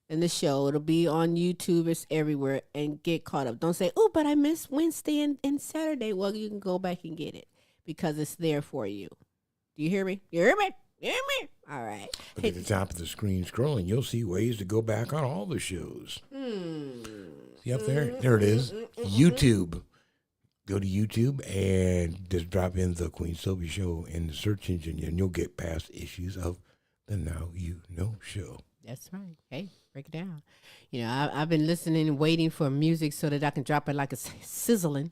in the show. It'll be on YouTube. It's everywhere, and get caught up. Don't say, oh, but I missed Wednesday and Saturday. Well, you can go back and get it because it's there for you. Do you hear me? You hear me? You hear me? All right. Look at the top of the screen scrolling. You'll see ways to go back on all the shows. See up there? There it is. YouTube. Go to YouTube and just drop in the Queen Silvy Show in the search engine, and you'll get past issues of the Now You Know Show. That's right. Hey, break it down. You know, I've been listening and waiting for music so that I can drop it like a sizzling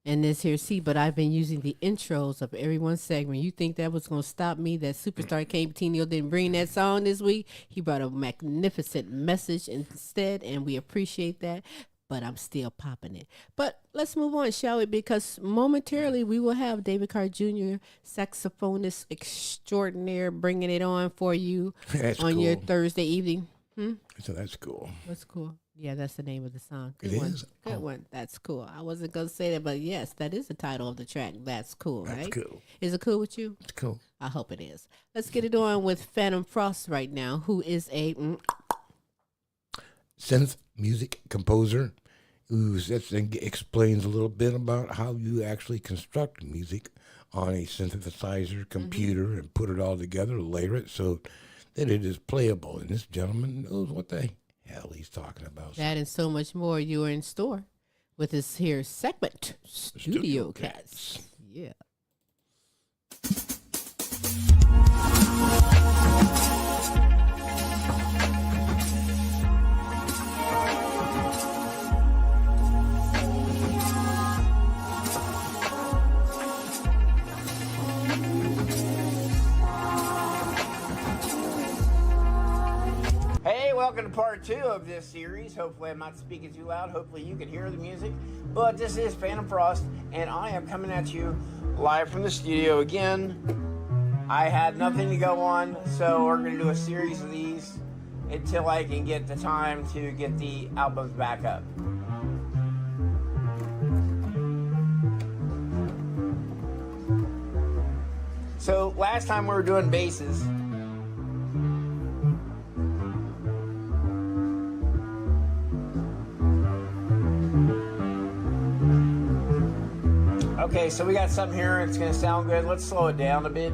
in this here seat, but I've been using the intros of every one segment. You think that was going to stop me? That superstar Kayne Petiniot didn't bring that song this week. He brought a magnificent message instead, and we appreciate that. but I'm still popping it. But let's move on, shall we? Because momentarily we will have David Carr Jr., saxophonist extraordinaire, bringing it on for you on your Thursday evening. So that's cool. That's cool. Yeah, that's the name of the song. Good It one. is? Good one. That's cool. I wasn't going to say that, but yes, that is the title of the track. That's cool, That's right? cool. Is it cool with you? It's cool. I hope it is. Let's get it on with Fantom Frost right now, who is a synth music composer who explains a little bit about how you actually construct music on a synthesizer computer and put it all together, layer it so that it is playable. And this gentleman knows what the hell he's talking about. That and so much more. You are in store with this here segment, Studio Cats. Yeah. Hey, welcome to part 2 of this series. Hopefully I'm not speaking too loud. Hopefully you can hear the music. But this is Fantom Frost, and I am coming at you live from the studio again. I had nothing to go on, so we're going to do a series of these until I can get the time to get the albums back up. So last time we were doing basses. Okay, so we got something here. It's going to sound good. Let's slow it down a bit.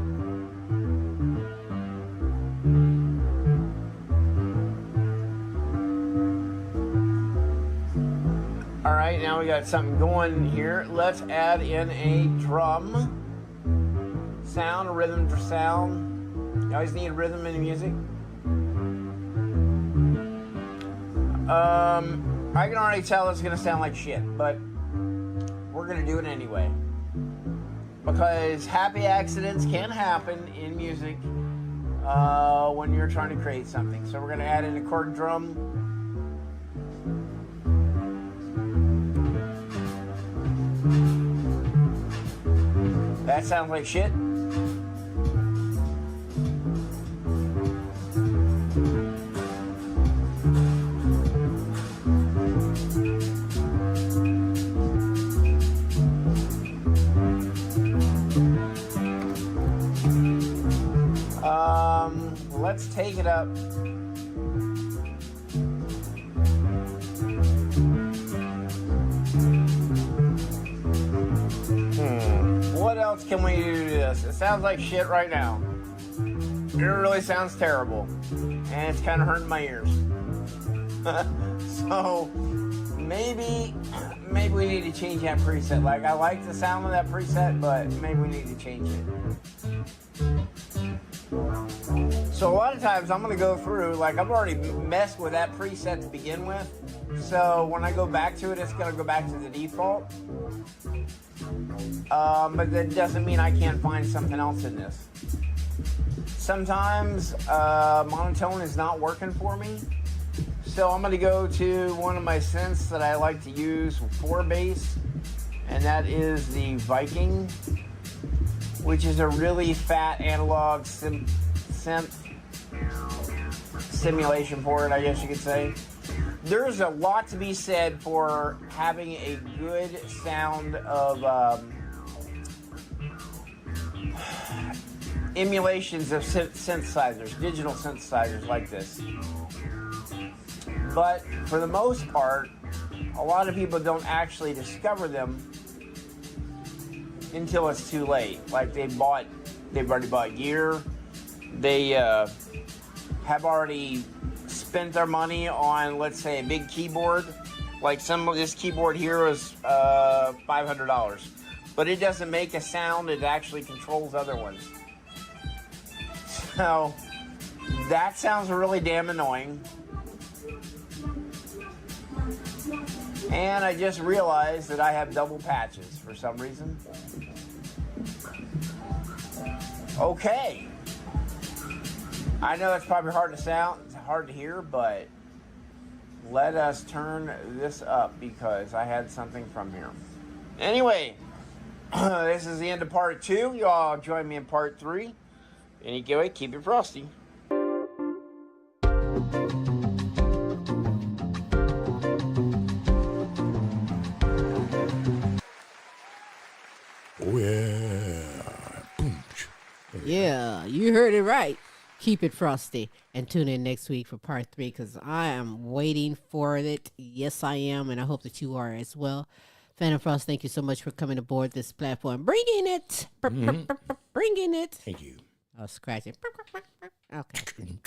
All right, now we got something going here. Let's add in a drum sound, a rhythm for sound. You always need rhythm in music. I can already tell it's going to sound like shit, but we're going to do it anyway. Because happy accidents can happen in music when you're trying to create something. So we're going to add in a chord drum. That sounds like shit. Let's take it up. What else can we do to this? It sounds like shit right now. It really sounds terrible. And it's kind of hurting my ears. So, maybe we need to change that preset. Like, I like the sound of that preset, but maybe we need to change it. So a lot of times I'm going to go through, like I've already messed with that preset to begin with. So when I go back to it, it's going to go back to the default. But that doesn't mean I can't find something else in this. Sometimes monotone is not working for me. So I'm going to go to one of my synths that I like to use for bass. And that is the Viking, which is a really fat analog synth simulation port, I guess you could say. There's a lot to be said for having a good sound of emulations of synthesizers, digital synthesizers like this. But for the most part, a lot of people don't actually discover them until it's too late. Like they've already bought gear. They have already spent their money on, let's say, a big keyboard. Like some of this keyboard here is $500, but it doesn't make a sound. It actually controls other ones. So that sounds really damn annoying. And I just realized that I have double patches for some reason. Okay. I know it's probably hard to hear, but let us turn this up because I had something from here. Anyway, this is the end of part 2. Y'all join me in part 3. Anyway, keep it frosty. Oh, yeah. Boom. Yeah, you heard it right. Keep it frosty and tune in next week for part 3 because I am waiting for it. Yes, I am, and I hope that you are as well. Fantom Frost, thank you so much for coming aboard this platform. Bringing it. Bringing it. Thank you. Oh, scratch it. Okay.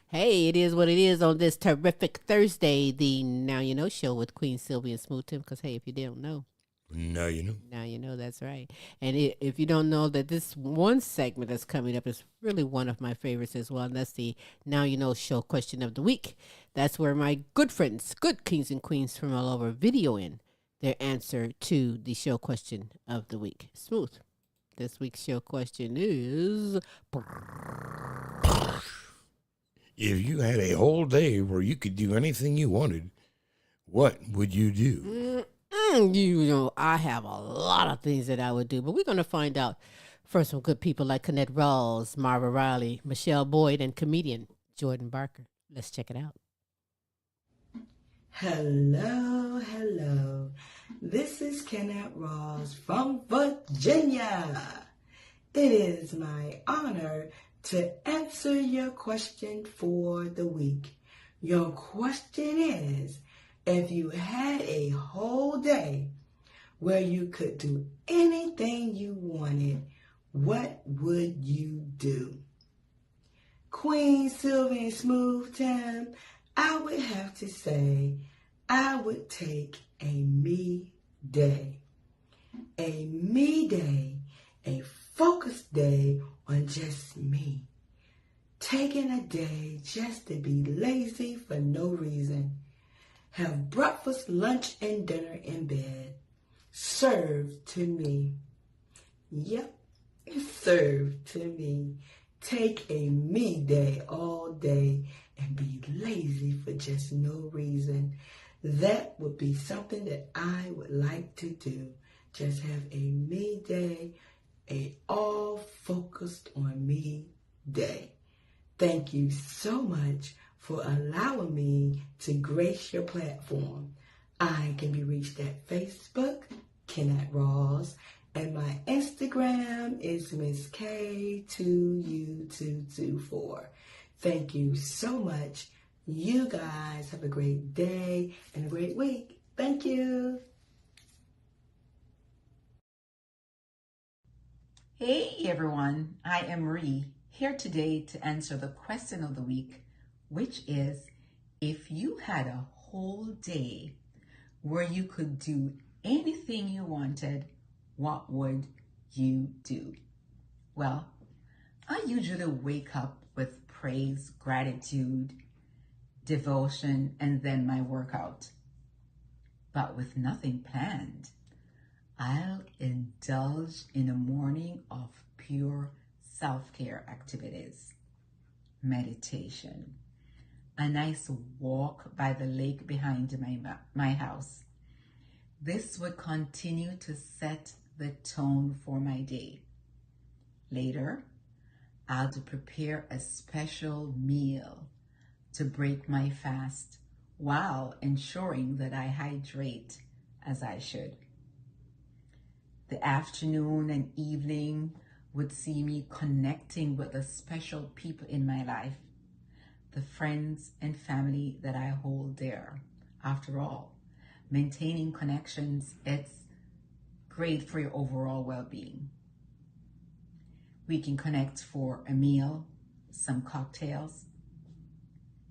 Hey, it is what it is on this terrific Thursday, the Now You Know show with Queen Silvy and Smooth Tim. Because, hey, if you didn't know. Now you know. Now you know, that's right. And if you don't know that this one segment that's coming up is really one of my favorites as well, and that's the Now You Know show question of the week. That's where my good friends, good kings and queens from all over, video in their answer to the show question of the week. Smooth. This week's show question is... If you had a whole day where you could do anything you wanted, what would you do? You know, I have a lot of things that I would do, but we're going to find out first from good people like Kennette, Rawls, Marva Riley, Michele Boyd, and comedian Jordan Barker. Let's check it out. Hello, hello. This is Kennette Rawls from Virginia. It is my honor to answer your question for the week. Your question is, if you had a whole day where you could do anything you wanted, what would you do? Queen Silvy and Smooth Tim, I would have to say I would take a me day. A me day, a focused day on just me. Taking a day just to be lazy for no reason. Have breakfast, lunch, and dinner in bed. Served to me. Yep, served to me. Take a me day all day and be lazy for just no reason. That would be something that I would like to do. Just have a me day, a all focused on me day. Thank you so much for allowing me to grace your platform. I can be reached at Facebook, Kennette Rawls, and my Instagram is Miss K2U224. Thank you so much. You guys have a great day and a great week. Thank you. Hey everyone, I am Marie, here today to answer the question of the week, which is, if you had a whole day where you could do anything you wanted, what would you do? Well, I usually wake up with praise, gratitude, devotion, and then my workout. But with nothing planned, I'll indulge in a morning of pure self-care activities, meditation, a nice walk by the lake behind my house. This would continue to set the tone for my day. Later, I'll prepare a special meal to break my fast while ensuring that I hydrate as I should. The afternoon and evening would see me connecting with the special people in my life, the friends and family that I hold dear. After all, maintaining connections, it's great for your overall well-being. We can connect for a meal, some cocktails,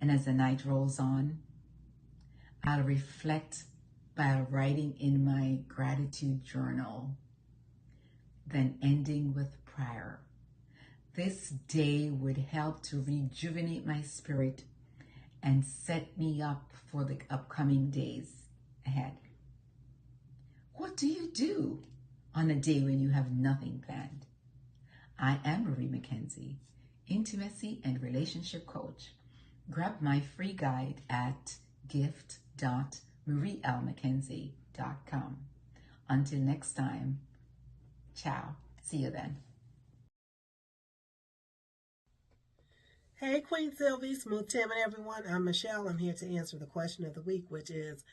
and as the night rolls on, I'll reflect by writing in my gratitude journal, then ending with prayer. This day would help to rejuvenate my spirit and set me up for the upcoming days ahead. What do you do on a day when you have nothing planned? I am Marie McKenzie, intimacy and relationship coach, Grab my free guide at gift.marielmckenzie.com. Until next time, ciao. See you then. Hey, Queen Silvy, Smooth Tim, and everyone. I'm Michelle. I'm here to answer the question of the week, which is,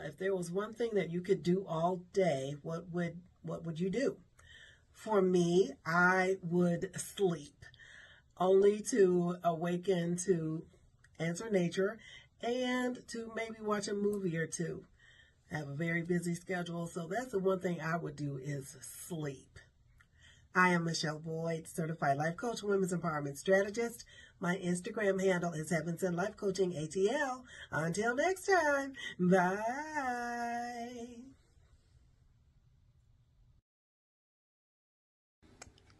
if there was one thing that you could do all day, what would you do? For me, I would sleep, only to awaken to answer nature and to maybe watch a movie or two. I have a very busy schedule, so that's the one thing I would do is sleep. I am Michele Boyd, certified life coach, women's empowerment strategist. My Instagram handle is Heaven Sent Life Coaching ATL. Until next time, bye.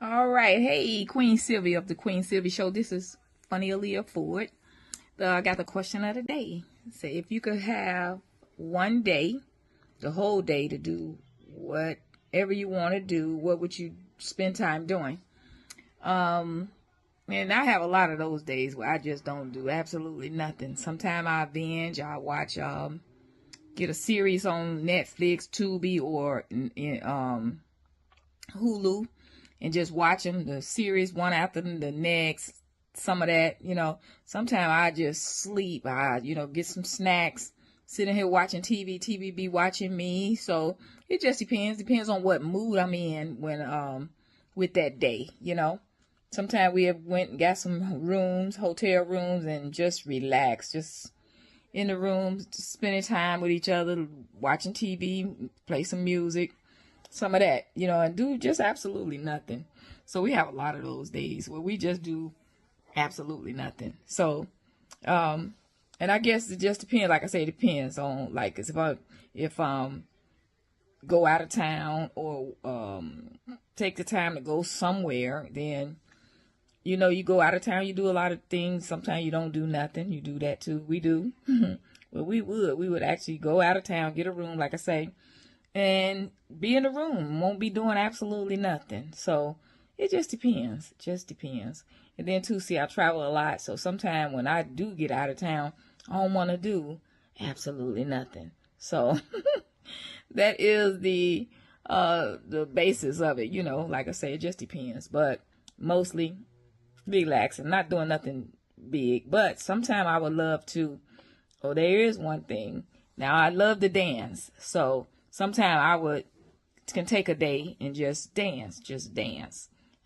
All right. Hey, Queen Silvy of the Queen Silvy Show. This is Funny Aaliyah Ford. I got the question of the day. Say, if you could have one day, the whole day, to do whatever you want to do, what would you spend time doing? And I have a lot of those days where I just don't do absolutely nothing. Sometimes I binge. I watch, get a series on Netflix, Tubi, or Hulu, and just watch them, the series one after the next. Some of that, sometimes I just sleep. I, get some snacks, sitting here watching TV. TV be watching me. So it just depends on what mood I'm in when, with that day, Sometimes we have went and got some rooms, hotel rooms, and just relax, just in the rooms, just spending time with each other, watching TV, play some music, some of that, and do just absolutely nothing. So we have a lot of those days where we just do absolutely nothing. So, and I guess it just depends. Like I say, it depends on, like, if go out of town or take the time to go somewhere, then you go out of town, you do a lot of things. Sometimes you don't do nothing. You do that too. We do. Well, we would actually go out of town, get a room, like I say, and be in the room. Won't be doing absolutely nothing. So it just depends. And then too, see, I travel a lot. So sometimes when I do get out of town, I don't want to do absolutely nothing. So that is the basis of it. Like I say, it just depends. But mostly relaxing, not doing nothing big. But sometimes I would love to. Oh, there is one thing. Now, I love to dance. So sometimes can take a day and just dance.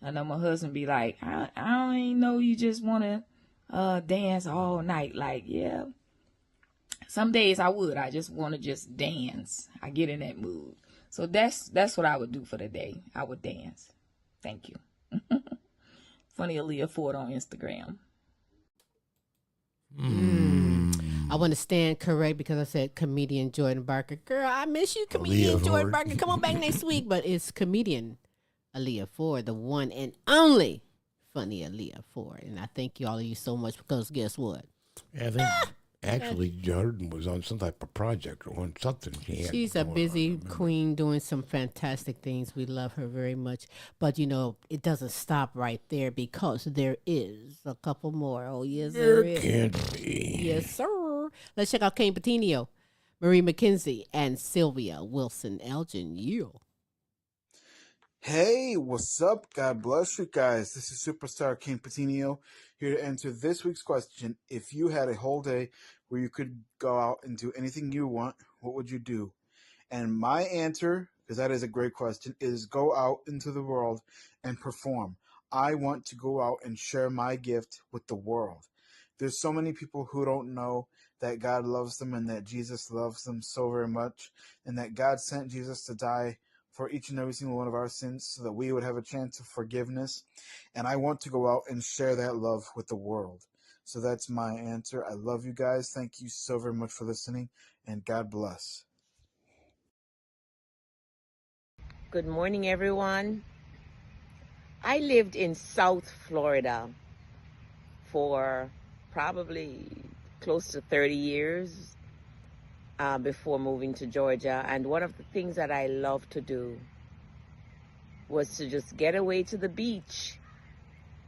I know my husband be like, I don't even know you just want to dance all night. Like, yeah. Some days I would. I just want to just dance. I get in that mood. So that's what I would do for the day. I would dance. Thank you. Funny Aaliyah Ford on Instagram. I want to stand correct because I said comedian Jordan Barker. Girl, I miss you, comedian Jordan Barker. Come on back next week. But it's comedian Aaliyah Ford, the one and only Funny Aaliyah Ford. And I thank all of you so much because guess what? I think actually Jordan was on some type of project or on something. She's a busy queen doing some fantastic things. We love her very much. But, it doesn't stop right there because there is a couple more. Oh, yes, there is. Can't be. Yes, sir. Let's check out Kayne Petiniot, Marie McKenzie, and Sylvia Wilson Elgin. Hey, what's up? God bless you guys. This is Superstar Kayne Petiniot here to answer this week's question. If you had a whole day where you could go out and do anything you want, what would you do? And my answer, because that is a great question, is go out into the world and perform. I want to go out and share my gift with the world. There's so many people who don't know that God loves them and that Jesus loves them so very much, and that God sent Jesus to die for each and every single one of our sins so that we would have a chance of forgiveness. And I want to go out and share that love with the world. So that's my answer. I love you guys. Thank you so very much for listening, and God bless. Good morning, everyone. I lived in South Florida for probably close to 30 years. Before moving to Georgia, and one of the things that I loved to do was to just get away to the beach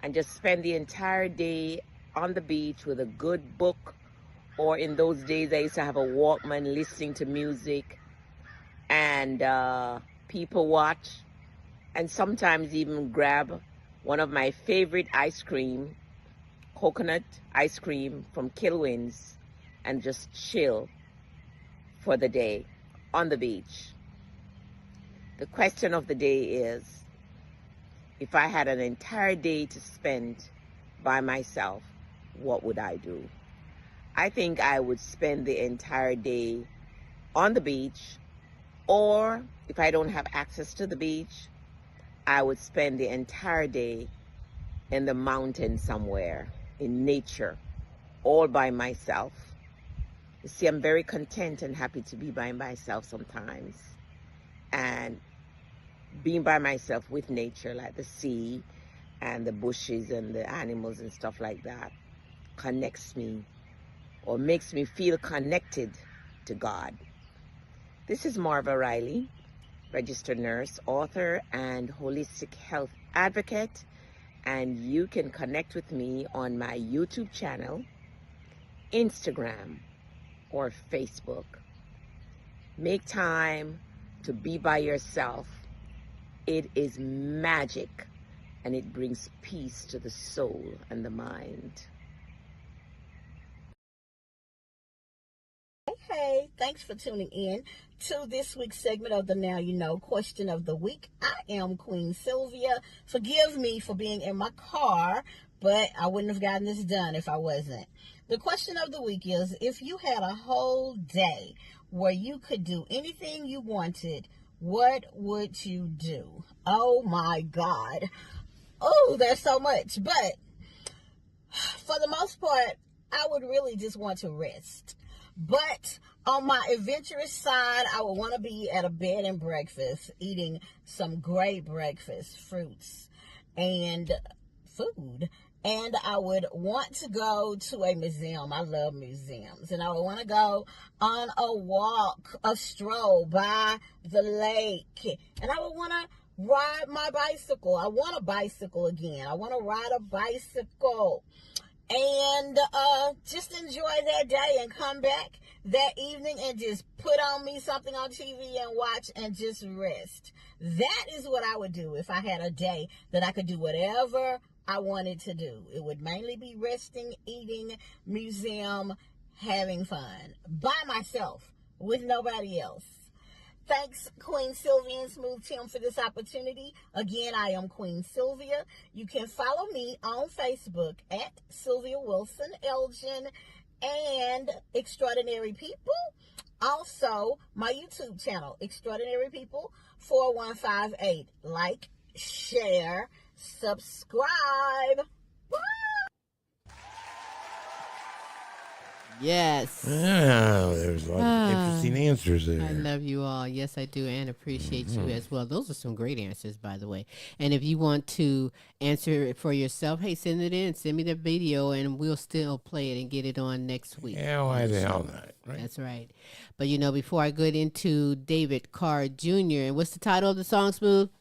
and just spend the entire day on the beach with a good book, or in those days I used to have a Walkman listening to music, and people watch, and sometimes even grab one of my favorite ice cream, coconut ice cream from Kilwins, and just chill for the day on the beach. The question of the day is, if I had an entire day to spend by myself, what would I do? I think I would spend the entire day on the beach, or if I don't have access to the beach, I would spend the entire day in the mountains somewhere, in nature, all by myself. You see, I'm very content and happy to be by myself sometimes. And being by myself with nature, like the sea and the bushes and the animals and stuff like that, connects me or makes me feel connected to God. This is Marva Riley, registered nurse, author, and holistic health advocate. And you can connect with me on my YouTube channel, Instagram, or Facebook. Make time to be by yourself. It is magic, and it brings peace to the soul and the mind. Hey, thanks for tuning in to this week's segment of the Now You Know question of the week. I am Queen Sylvia. Forgive me for being in my car, but I wouldn't have gotten this done if I wasn't. The question of the week is, if you had a whole day where you could do anything you wanted, what would you do? Oh my God. Oh, there's so much. But for the most part, I would really just want to rest. But on my adventurous side, I would want to be at a bed and breakfast, eating some great breakfast, fruits and food. And I would want to go to a museum. I love museums. And I would want to go on a walk, a stroll by the lake. And I would want to ride my bicycle. I want a bicycle again. I want to ride a bicycle. And just enjoy that day and come back that evening and just put on me something on TV and watch and just rest. That is what I would do if I had a day that I could do whatever I wanted to do. It would mainly be resting, eating, museum, having fun by myself with nobody else. Thanks, Queen Sylvia and Smooth Tim, for this opportunity. Again, I am Queen Sylvia. You can follow me on Facebook at Sylvia Wilson Elgin and Extraordinary People. Also, my YouTube channel, Extraordinary People 4158. Like, share, subscribe. Yes. Oh, there's a lot of interesting answers there. I love you all. Yes, I do, and appreciate you as well. Those are some great answers, by the way. And if you want to answer it for yourself, hey, send it in. Send me the video, and we'll still play it and get it on next week. Yeah, why the hell not? Right? That's right. But, you know, before I get into David Carr Jr., and what's the title of the song, Smooth?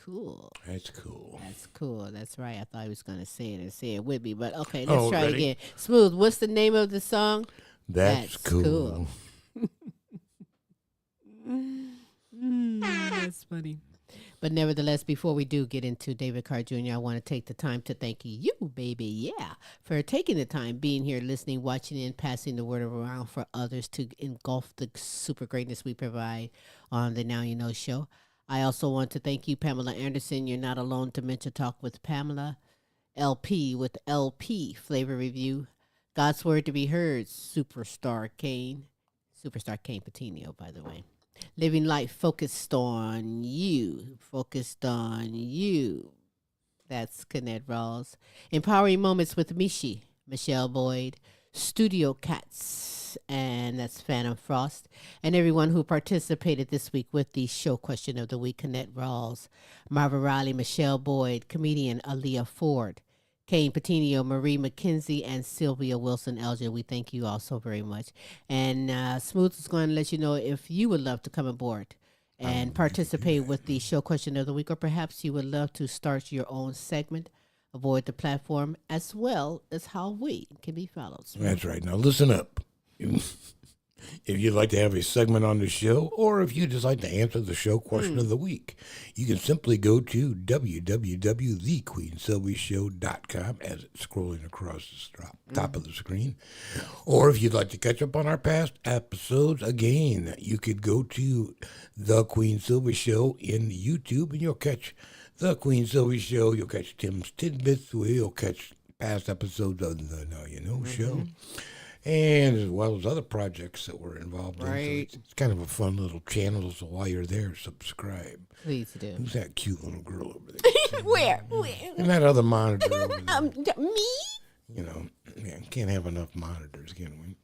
Cool. That's cool. That's cool. That's right. I thought he was going to say it and say it with me, but okay, let's try ready? again. Smooth, what's the name of the song? That's cool. That's funny. But nevertheless, before we do get into David Carr Jr., I want to take the time to thank you, baby, for taking the time, being here, listening, watching, and passing the word around for others to engulf the super greatness we provide on the Now You Know show. I also want to thank you, Pamela Anderson. You're not alone. Dementia Talk with Pamela. LP with LP Flavor Review. God's Word to be Heard. Superstar Kayne. Superstar Kayne Petiniot, by the way. Living Life Focused on You. Focused on You. That's Kennette Rawls. Empowering Moments with Michi. Michele Boyd. Studio Cats. And that's Fantom Frost. And everyone who participated this week with the show question of the week. Kennette Rawls. Marva Riley. Michele Boyd. Comedian Aaliyah Ford. Kayne Petiniot, Marie McKenzie, and Sylvia Wilson Elgin. We thank you all so very much. And Smooth is going to let you know if you would love to come aboard and participate with the show question of the week, or perhaps you would love to start your own segment avoid the platform, as well as how we can be followed. That's right. Now listen up. If you'd like to have a segment on the show, or if you'd just like to answer the show question of the week, you can simply go to www.thequeensylvyshow.com as it's scrolling across the top of the screen. Or if you'd like to catch up on our past episodes, again, you could go to The Queen Silvy Show in YouTube, and you'll catch The Queen Silvy Show. You'll catch Tim's Tidbits. You'll catch past episodes of the Now You Know Show. And as well as other projects that we're involved in. So it's kind of a fun little channel, so while you're there, subscribe. Please do. Who's that cute little girl over there? Where? And that other monitor over there. Me? You know, can't have enough monitors, can we?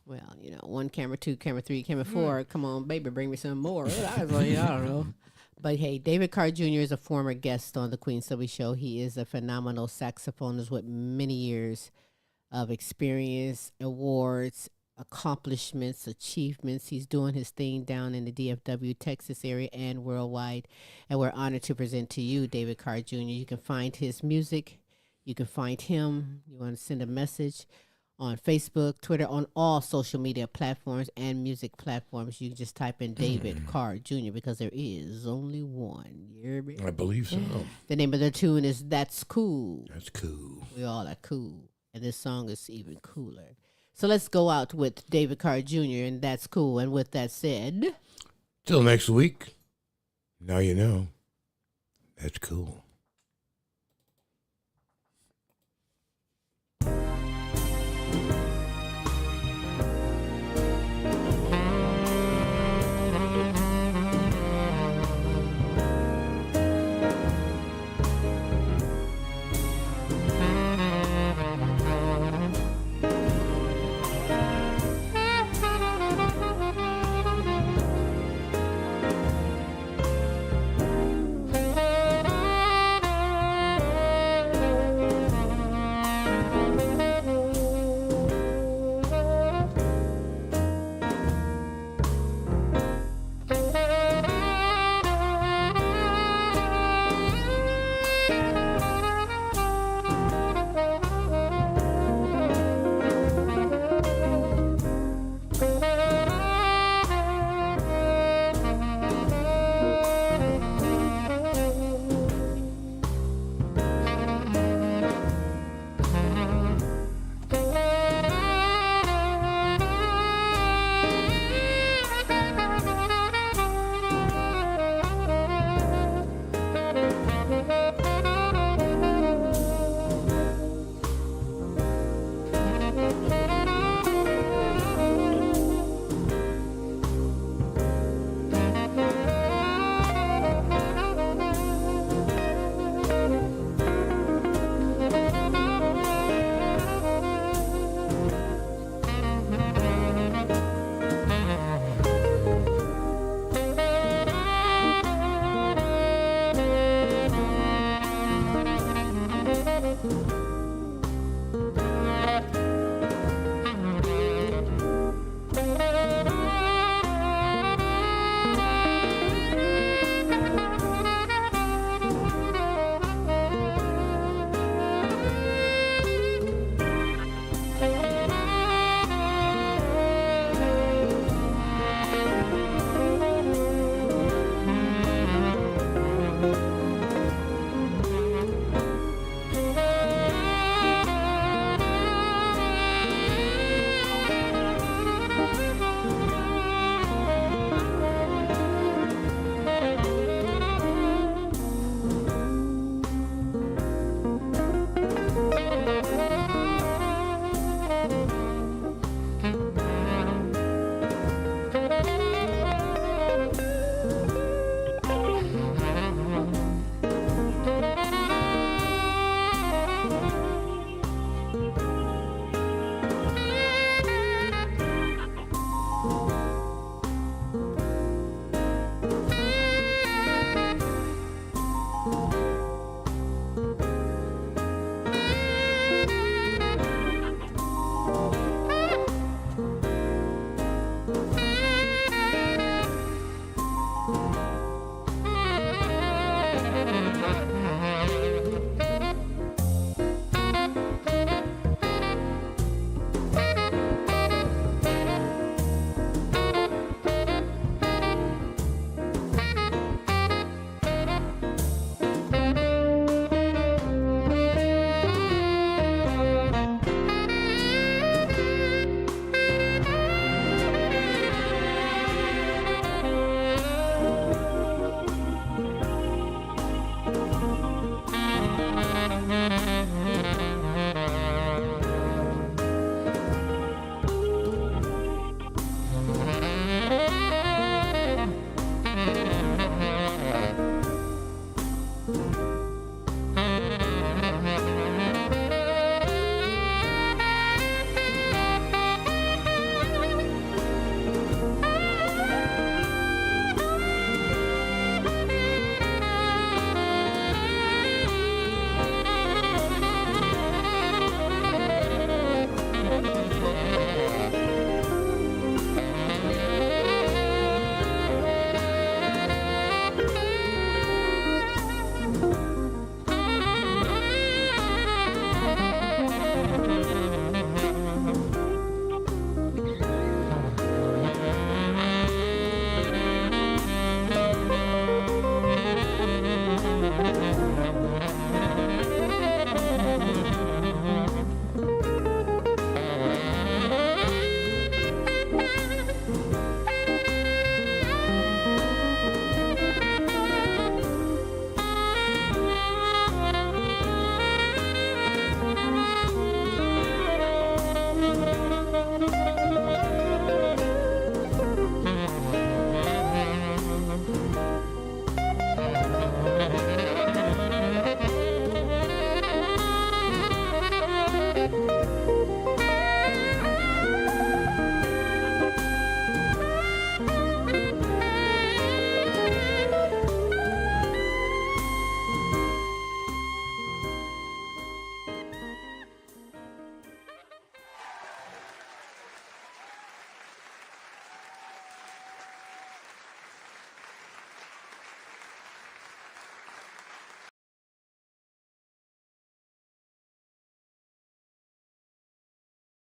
Well, 1 camera, 2 camera, 3 camera, 4. Come on, baby, bring me some more. I don't know. But hey, David Carr Jr. is a former guest on the Queen Silvy Show. He is a phenomenal saxophonist with many years of experience, awards, accomplishments, achievements. He's doing his thing down in the DFW, Texas area and worldwide. And we're honored to present to you David Carr Jr. You can find his music. You can find him. You want to send a message on Facebook, Twitter, on all social media platforms and music platforms. You can just type in David Carr Jr. because there is only one. You hear me? I believe so. The name of the tune is That's Cool. That's cool. We all are cool. And this song is even cooler. So let's go out with David Carr Jr. and That's Cool. And with that said, till next week, now you know. That's cool.